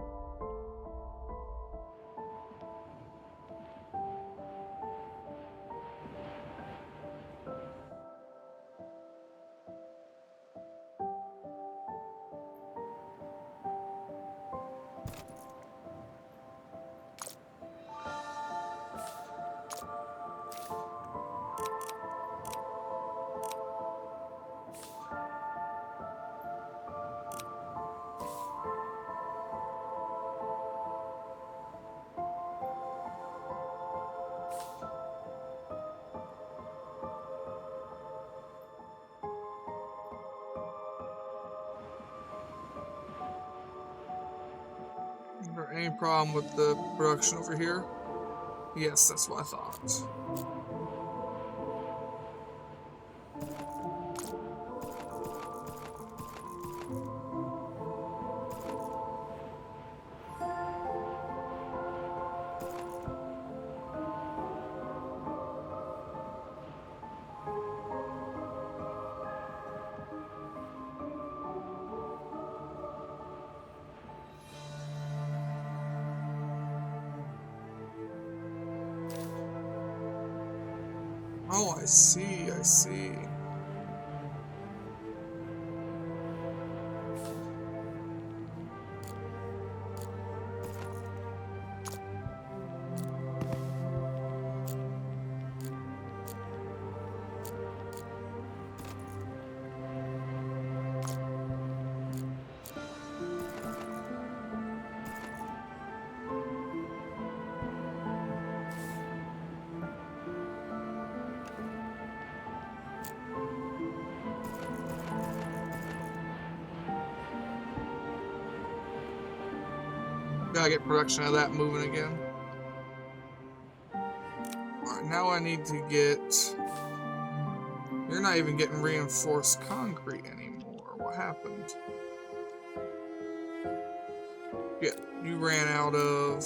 Is there any problem with the production over here? Yes, that's what I thought. Oh, I see, I see. Gotta get production of that moving again. Alright, now I need to get You're not even getting reinforced concrete anymore. What happened? Yeah, you ran out of...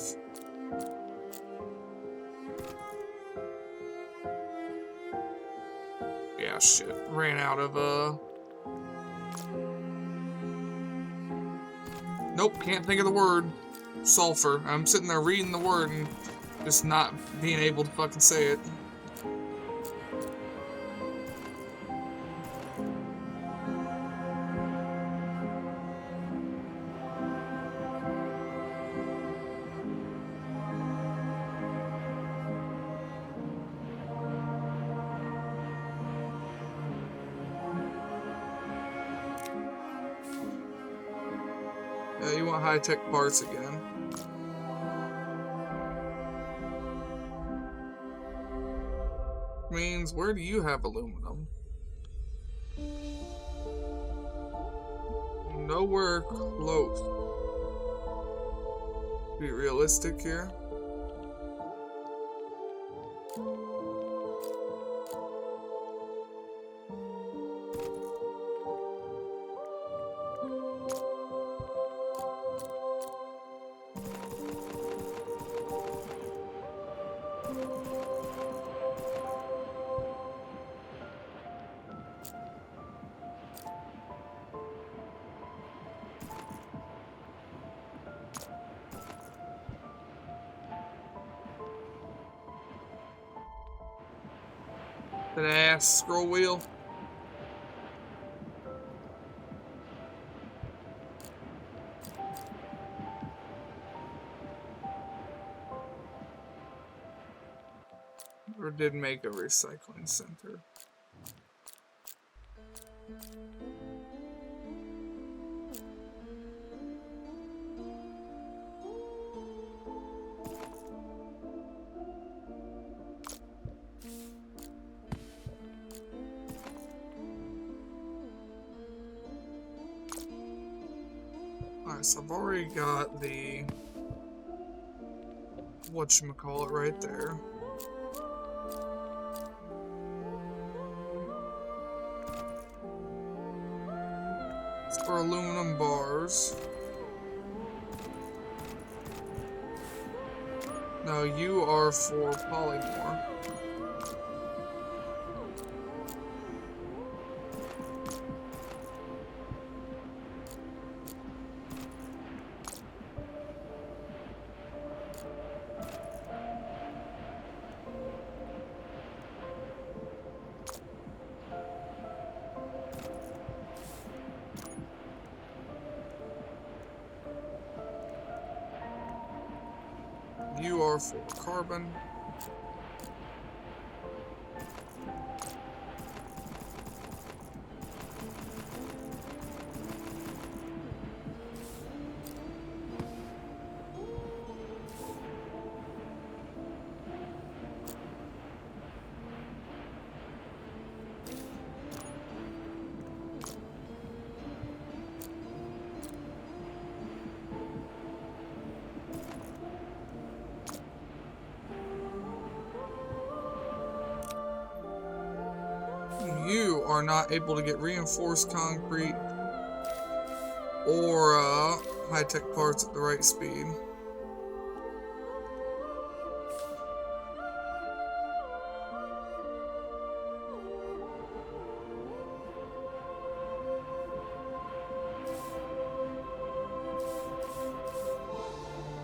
Yeah, shit. Ran out of, Nope, can't think of the word. Sulfur. I'm sitting there reading the word and just not being able to fucking say it. Yeah, you want high-tech parts again. Means, where do you have aluminum? Nowhere close. Be realistic here. That ass scroll wheel. Or did make a recycling center. Alright, so I've already got the whatchamacallit right there. It's for aluminum bars. No, you are for polymorph. You are for carbon. You are not able to get reinforced concrete or high-tech parts at the right speed.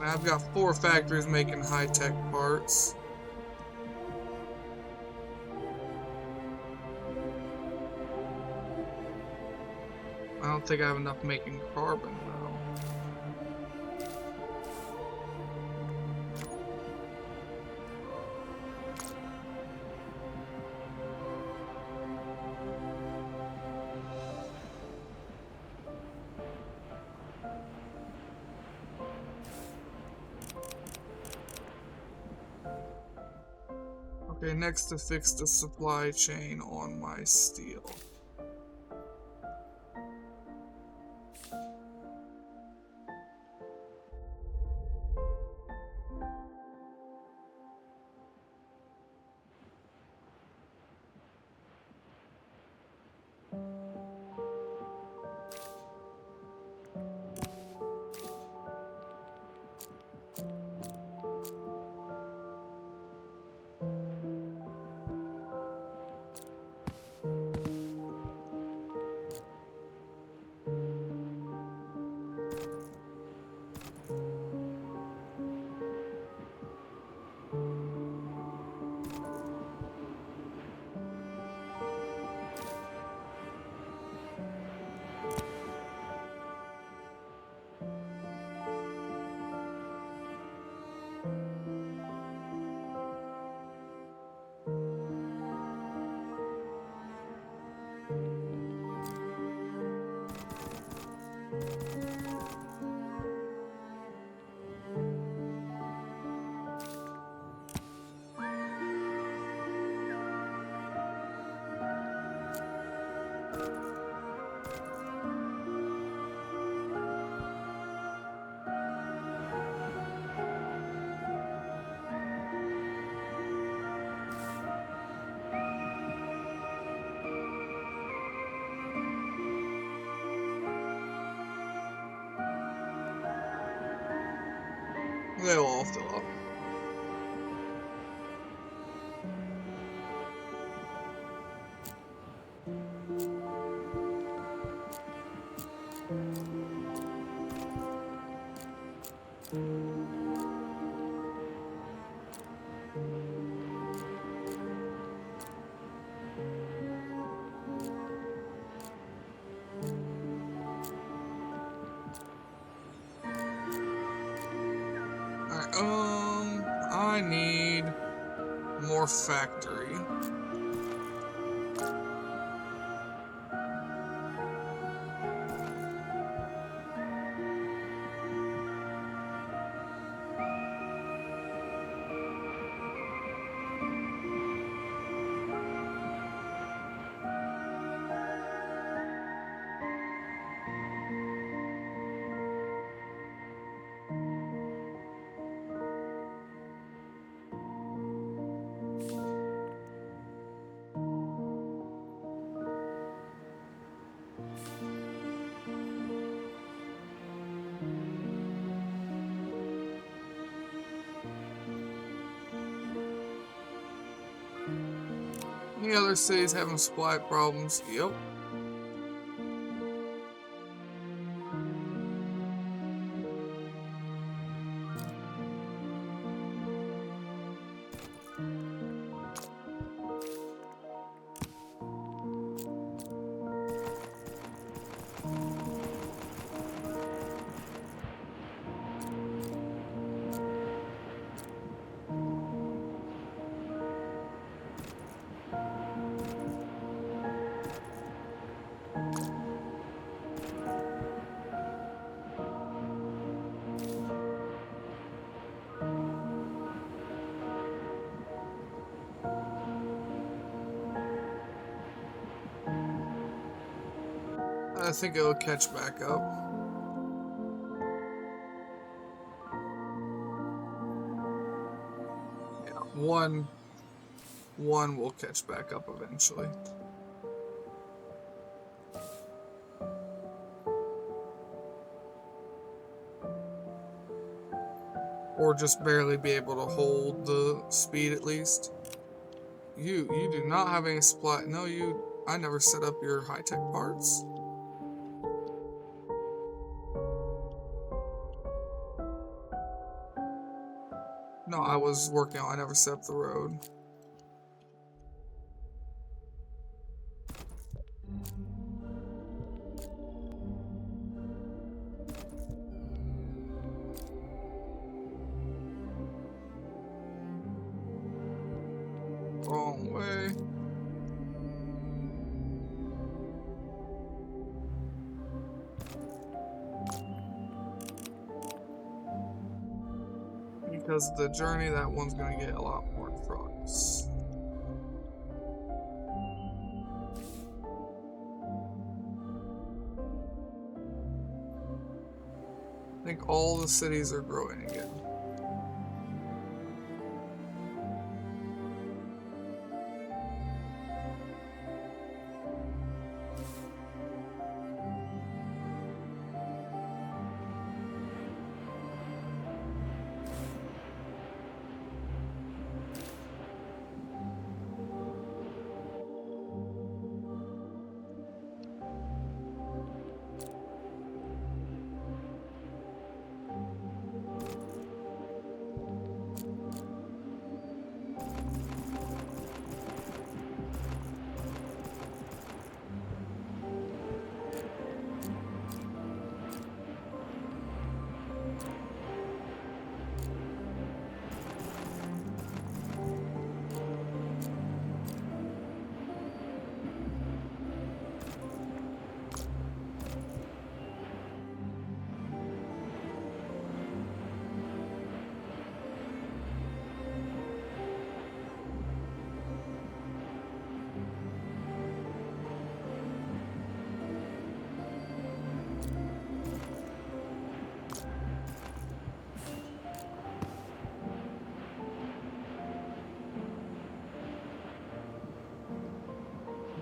I've got 4 factories making high-tech parts. I don't think I have enough making carbon, though. Okay, next to fix the supply chain on my steel. They'll all fill up. Alright, I need more factory. Any other cities having supply problems? Yep. I think it'll catch back up. Yeah, one will catch back up eventually. Or just barely be able to hold the speed at least. You do not have any supply. No, I never set up your high-tech parts. No, I was working on. I never set up the road. Wrong way. Because the journey, that one's going to get a lot more trucks. I think all the cities are growing again.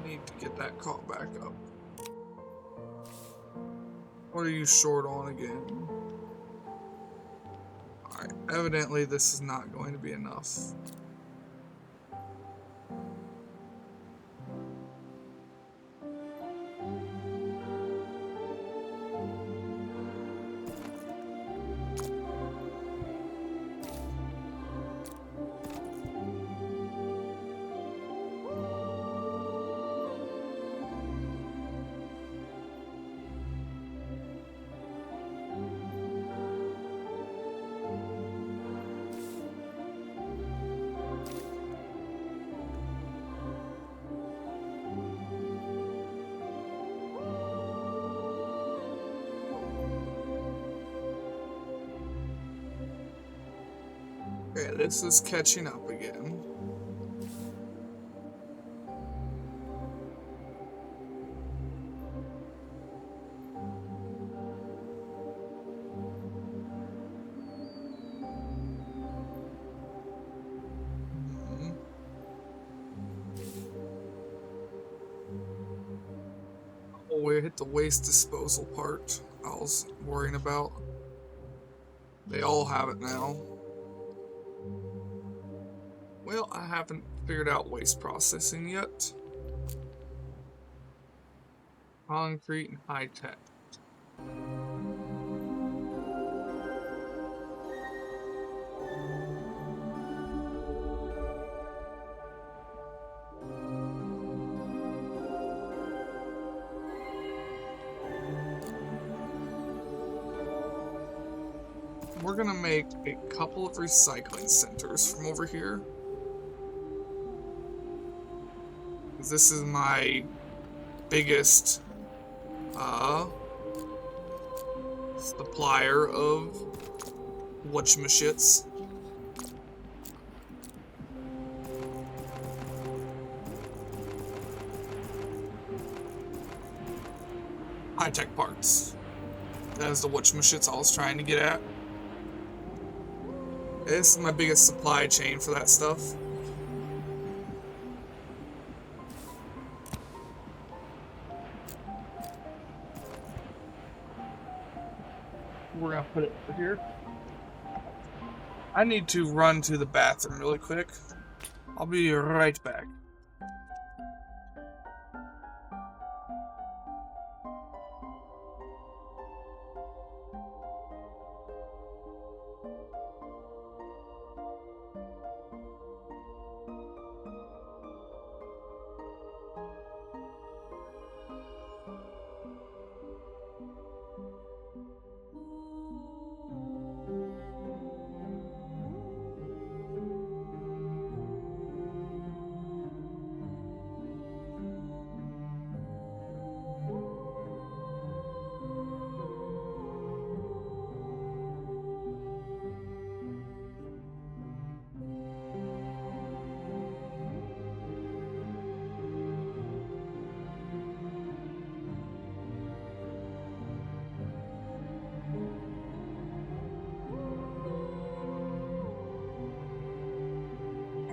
Need to get that caught back up. What are you short on again? Alright. Evidently, this is not going to be enough. Okay, this is catching up again. Oh, we hit the waste disposal part I was worrying about. They all have it now. Well, I haven't figured out waste processing yet. Concrete and high tech. We're gonna make a couple of recycling centers from over here. This is my biggest supplier of whatchamashits. High-tech parts. That is the whatchamashits I was trying to get at. This is my biggest supply chain for that stuff. We're gonna put it over here. I need to run to the bathroom really quick. I'll be right back.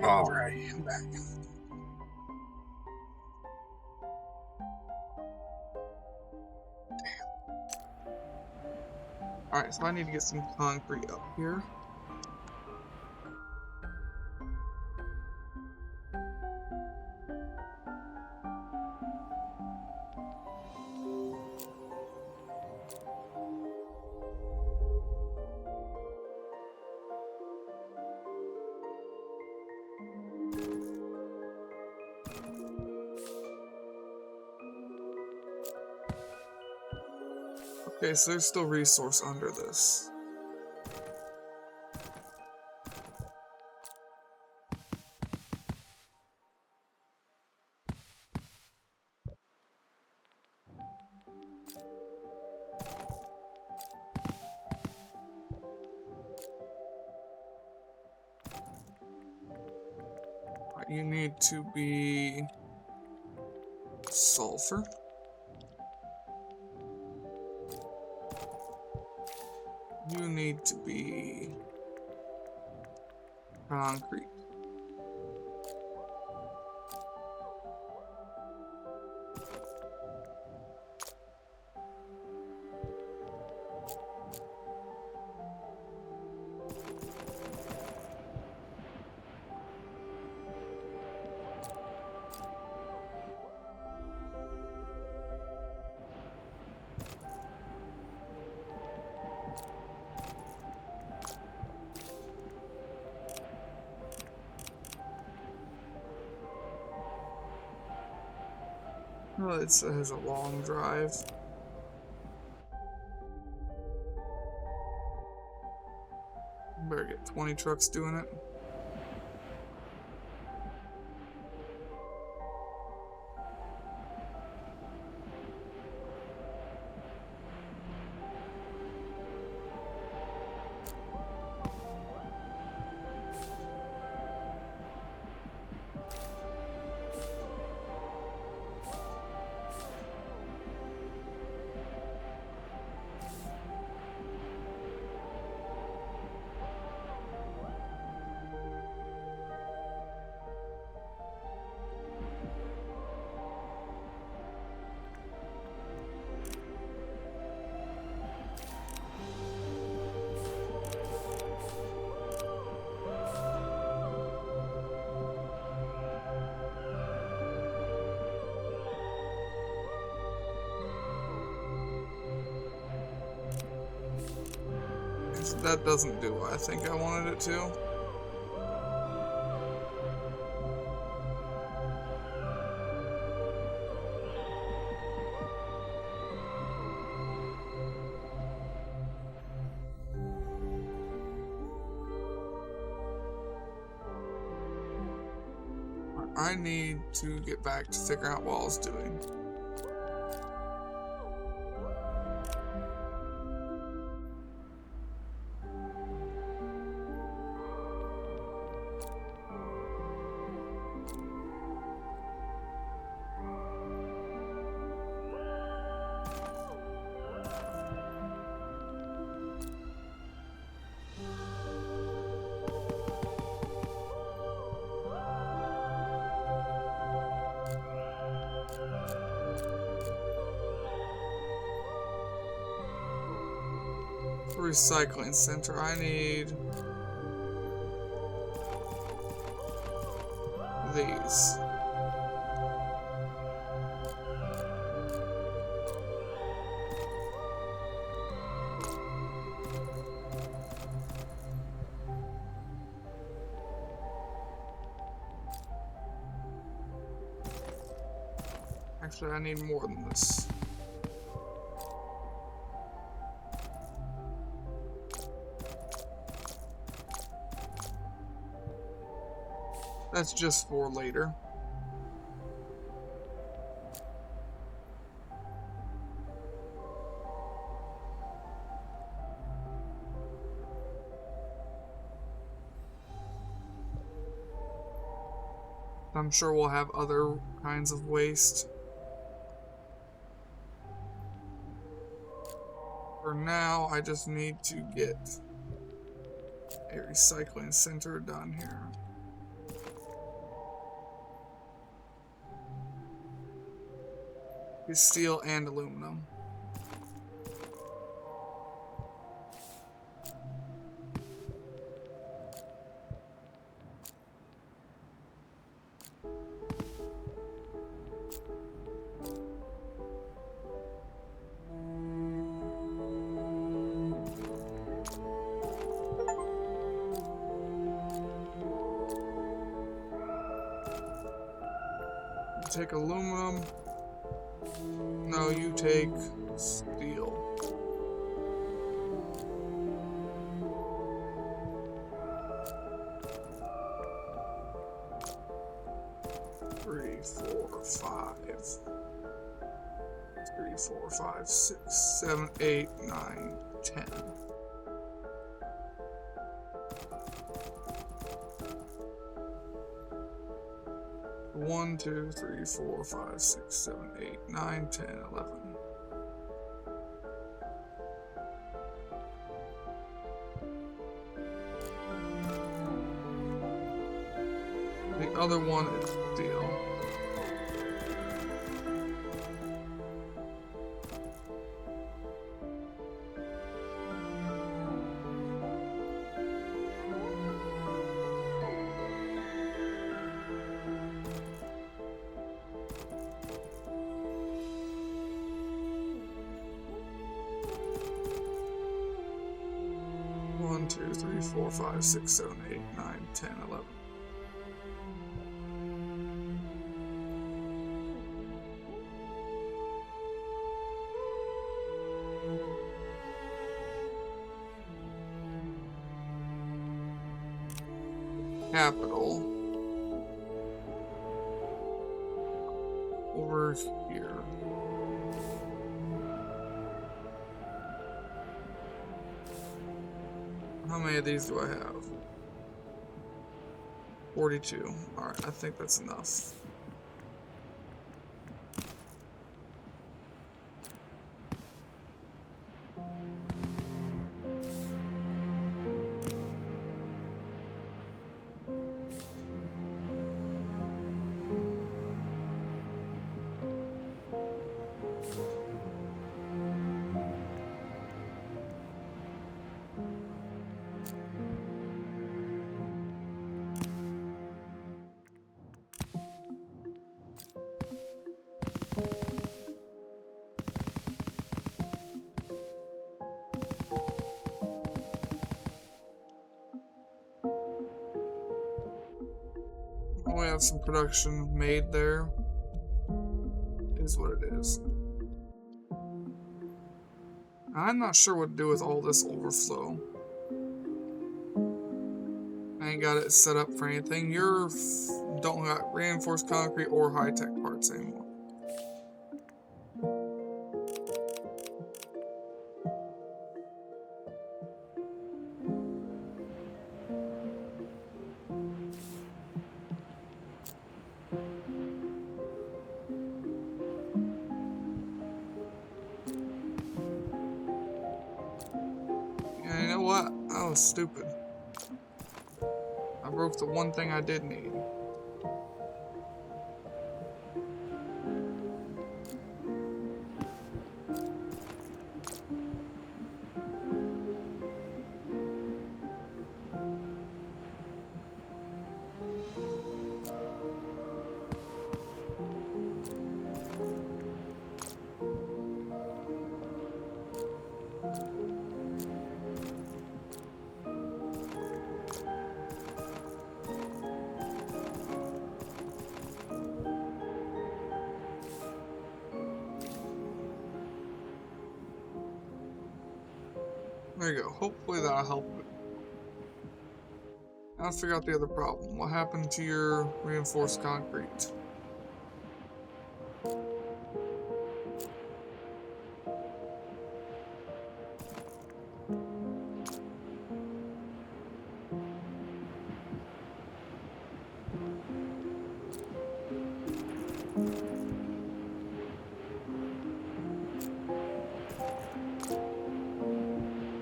Alright, I'm back. Alright, so I need to get some concrete up here. Okay, so there's still resource under this. You need to be sulfur. You need to be concrete. Oh, it says a long drive. Better get 20 trucks doing it. That doesn't do what I think I wanted it to. I need to get back to figuring out what I was doing. Recycling center, I need these. Actually, I need more than this. That's just for later. I'm sure we'll have other kinds of waste. For now, I just need to get a recycling center done here. It's steel and aluminum. Take aluminum. No, you take steel. Three, four, five, 6, 7, 8, 9, 10. 1, 2, 3, 4, 5, 6, 7, 8, 9, 10, 11. The other one is steel. One, 2, 3, 4, 5, 6, 7, 8, 9, 10, 11. capital over here. How many of these do I have? 42. Alright, I think that's enough. We have some production made there. Is what it is. I'm not sure what to do with all this overflow. I ain't got it set up for anything. You're don't got reinforced concrete or high-tech parts anymore. Yeah, you know what? I was stupid. I broke the one thing I did need. There you go. Hopefully that'll help it. Now let's figure out the other problem. What happened to your reinforced concrete?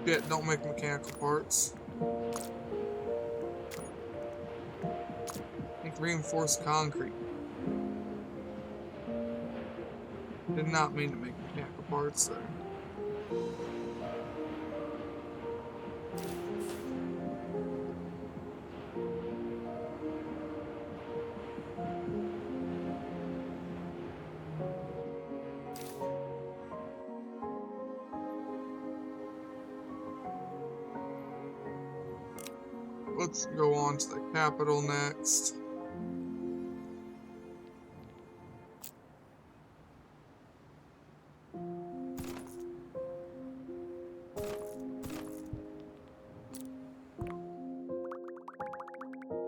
Yeah, don't make mechanical parts. Make reinforced concrete. Did not mean to make mechanical parts there. Let's go on to the capital next.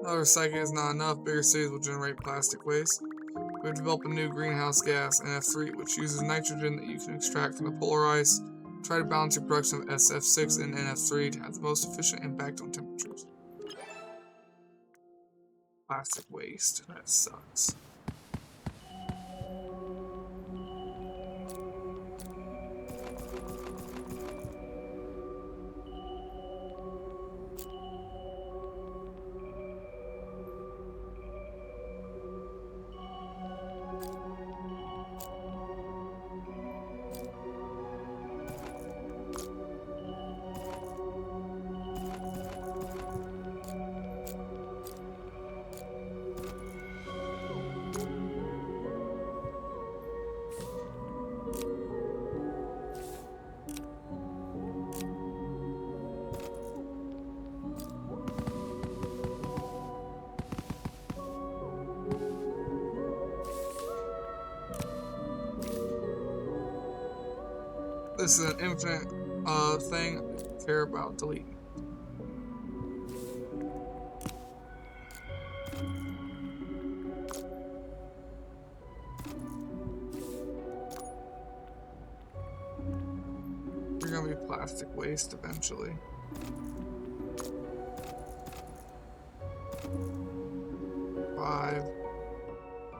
Another recycling is not enough. Bigger cities will generate plastic waste. We've developed a new greenhouse gas, NF3, which uses nitrogen that you can extract from the polar ice. Try to balance your production of SF6 and NF3 to have the most efficient impact on temperatures. Plastic waste. That sucks. This is an infinite thing I don't care about deleting. gonna be plastic waste eventually. 5,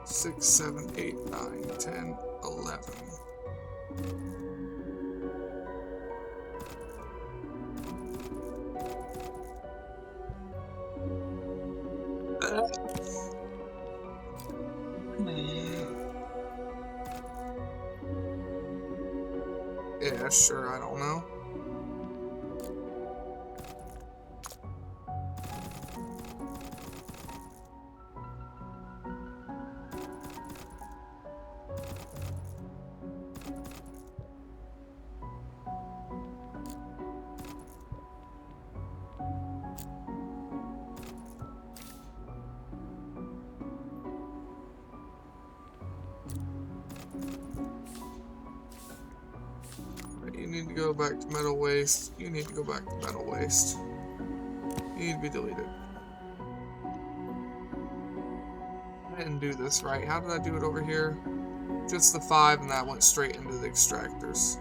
6, 7, 8, 9, 10, 11. Yeah, sure, I don't know. You need to go back to metal waste. You need to go back to metal waste. You need to be deleted. I didn't do this right. How did I do it over here? Just the 5, and that went straight into the extractors.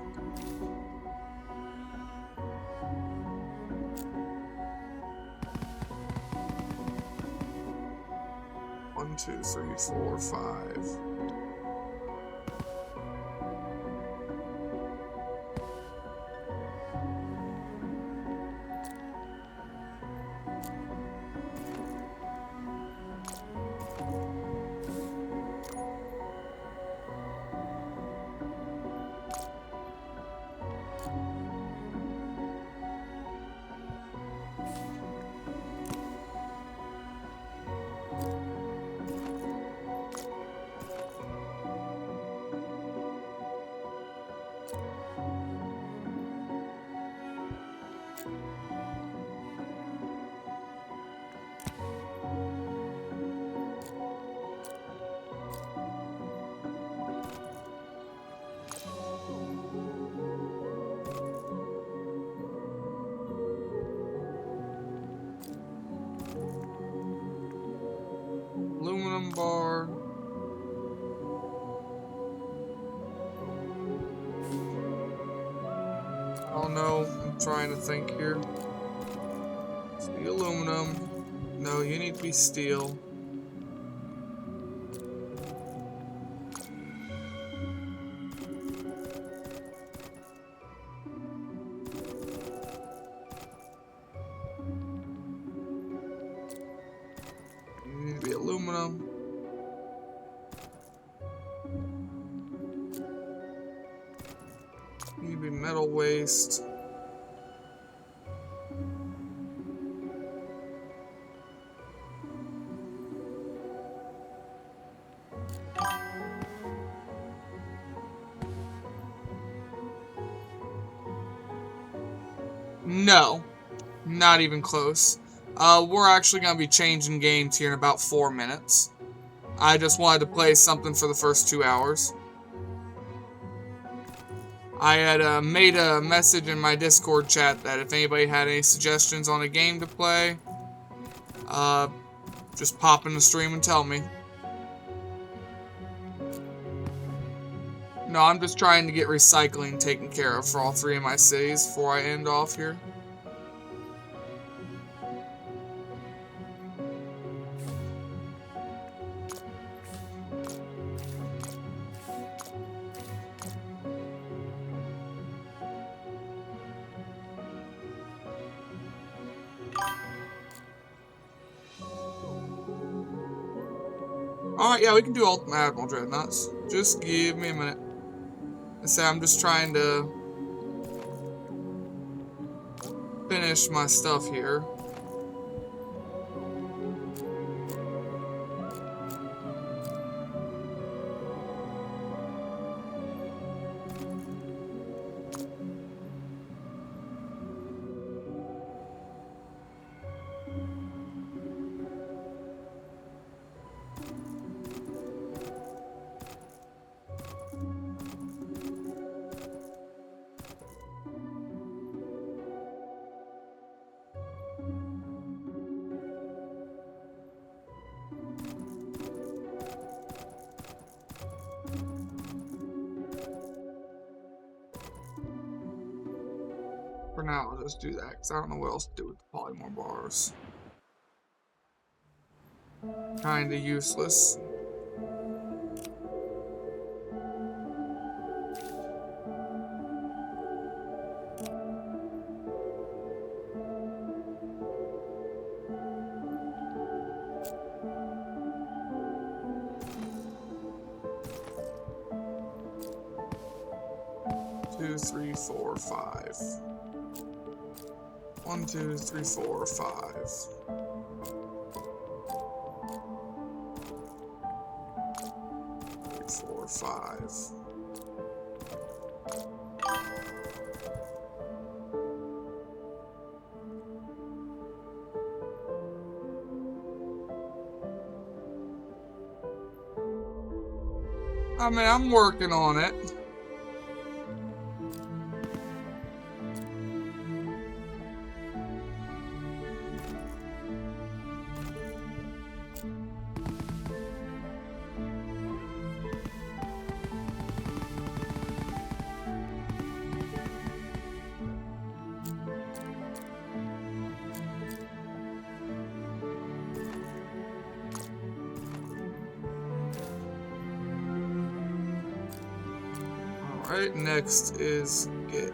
One, 2, 3, 4, 5. Aluminum bar. Oh no, I'm trying to think here. It's the aluminum. No, you need to be steel. You need to be aluminum. You need to be metal waste. No, not even close. We're actually going to be changing games here in about 4 minutes. I just wanted to play something for the first 2 hours. I had made a message in my Discord chat that if anybody had any suggestions on a game to play, just pop in the stream and tell me. No, I'm just trying to get recycling taken care of for all 3 of my cities before I end off here. Alright, yeah, we can do Ultimate Admiral Dreadnoughts. Just give me a minute. I say I'm just trying to finish my stuff here. now, I'll just do that, because I don't know what else to do with the polymorph bars. Kinda useless. Two, three, four, five. 1, 2, 3, 4, 5. 3, 4, 5. I mean, I'm working on it. Alright, next is Git.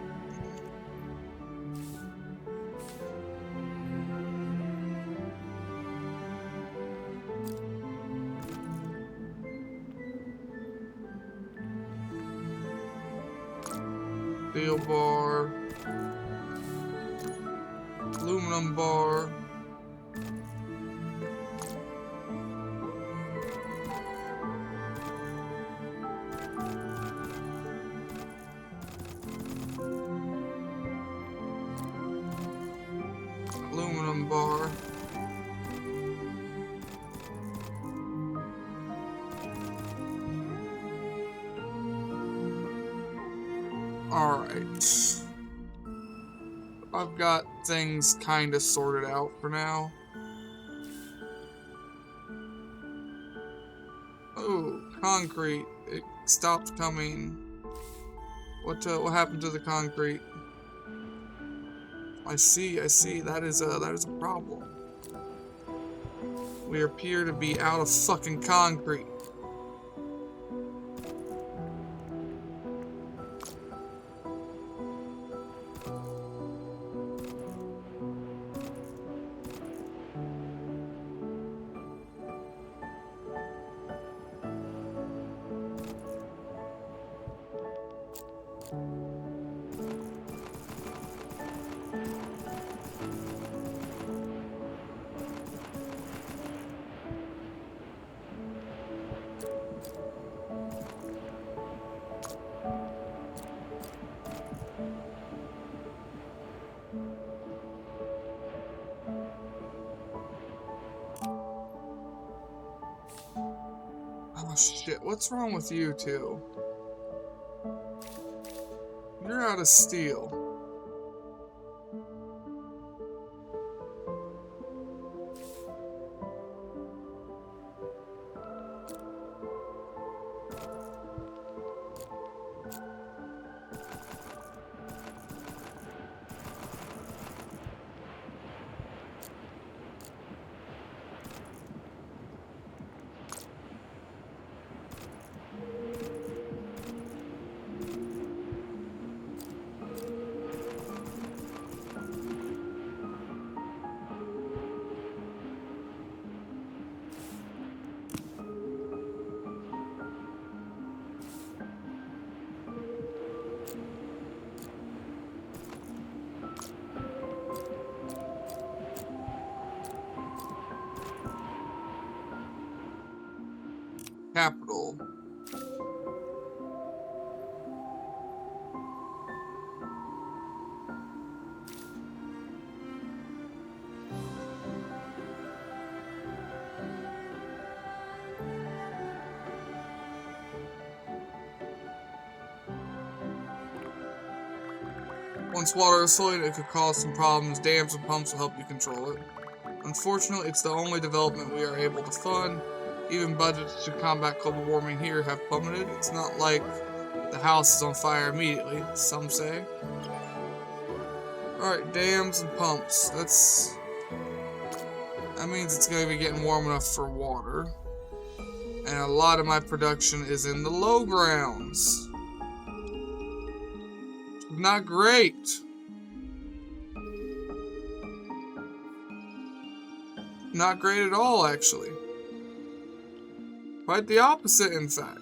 Steel bar. Aluminum bar. Aluminum bar. Alright. I've got things kinda sorted out for now. Oh, concrete. It stopped coming. What happened to the concrete? I see. That is a problem. We appear to be out of fucking concrete. Oh shit, what's wrong with you two? You're out of steel. Capital. Once water is soiled, it could cause some problems. Dams and pumps will help you control it. Unfortunately, it's the only development we are able to fund. Even budgets to combat global warming here have plummeted. It's not like the house is on fire immediately, some say. Alright, dams and pumps. That means it's going to be getting warm enough for water. And a lot of my production is in the low grounds. Not great. Not great at all, actually. Quite the opposite, in fact.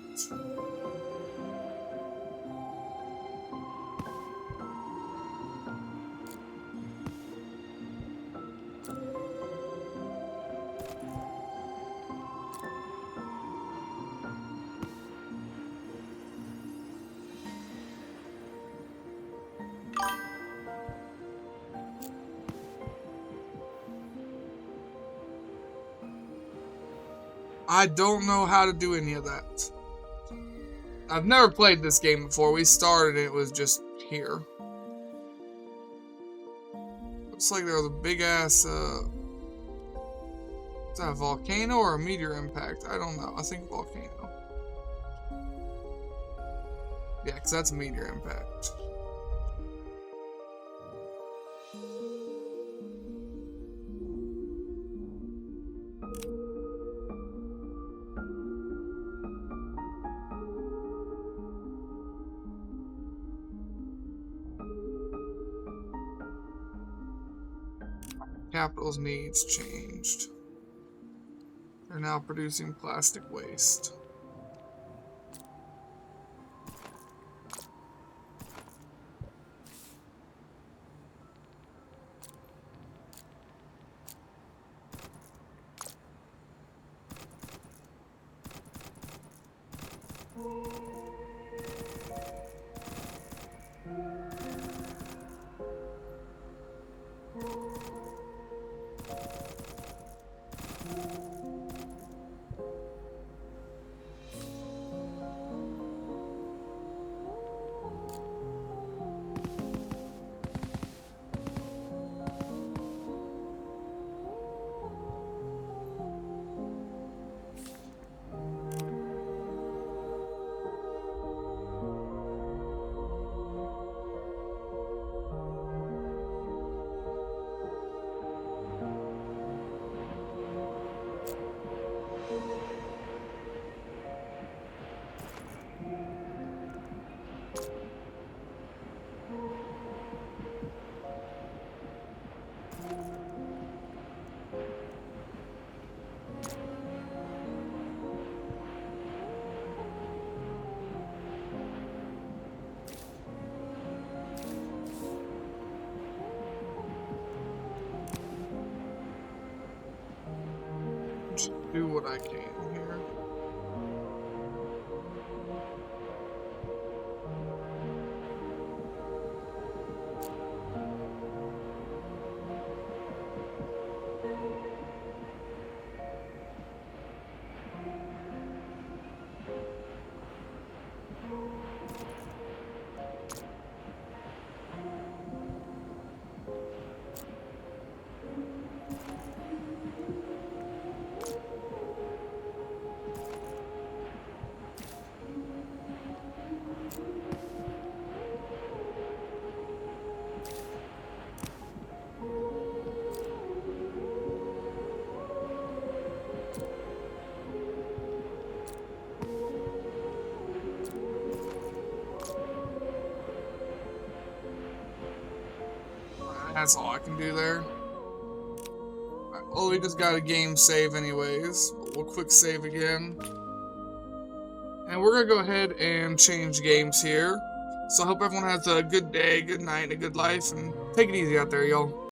I don't know how to do any of that. I've never played this game before. We started and it was just here. Looks like there was a big ass, is that a volcano or a meteor impact? I don't know. I think volcano. Yeah, because that's a meteor impact. Capital's needs changed. They're now producing plastic waste. Do what I can here. That's all I can do there. Well, we just got a game save anyways. We'll quick save again. And we're gonna go ahead and change games here. So I hope everyone has a good day, good night, and a good life, and take it easy out there, y'all.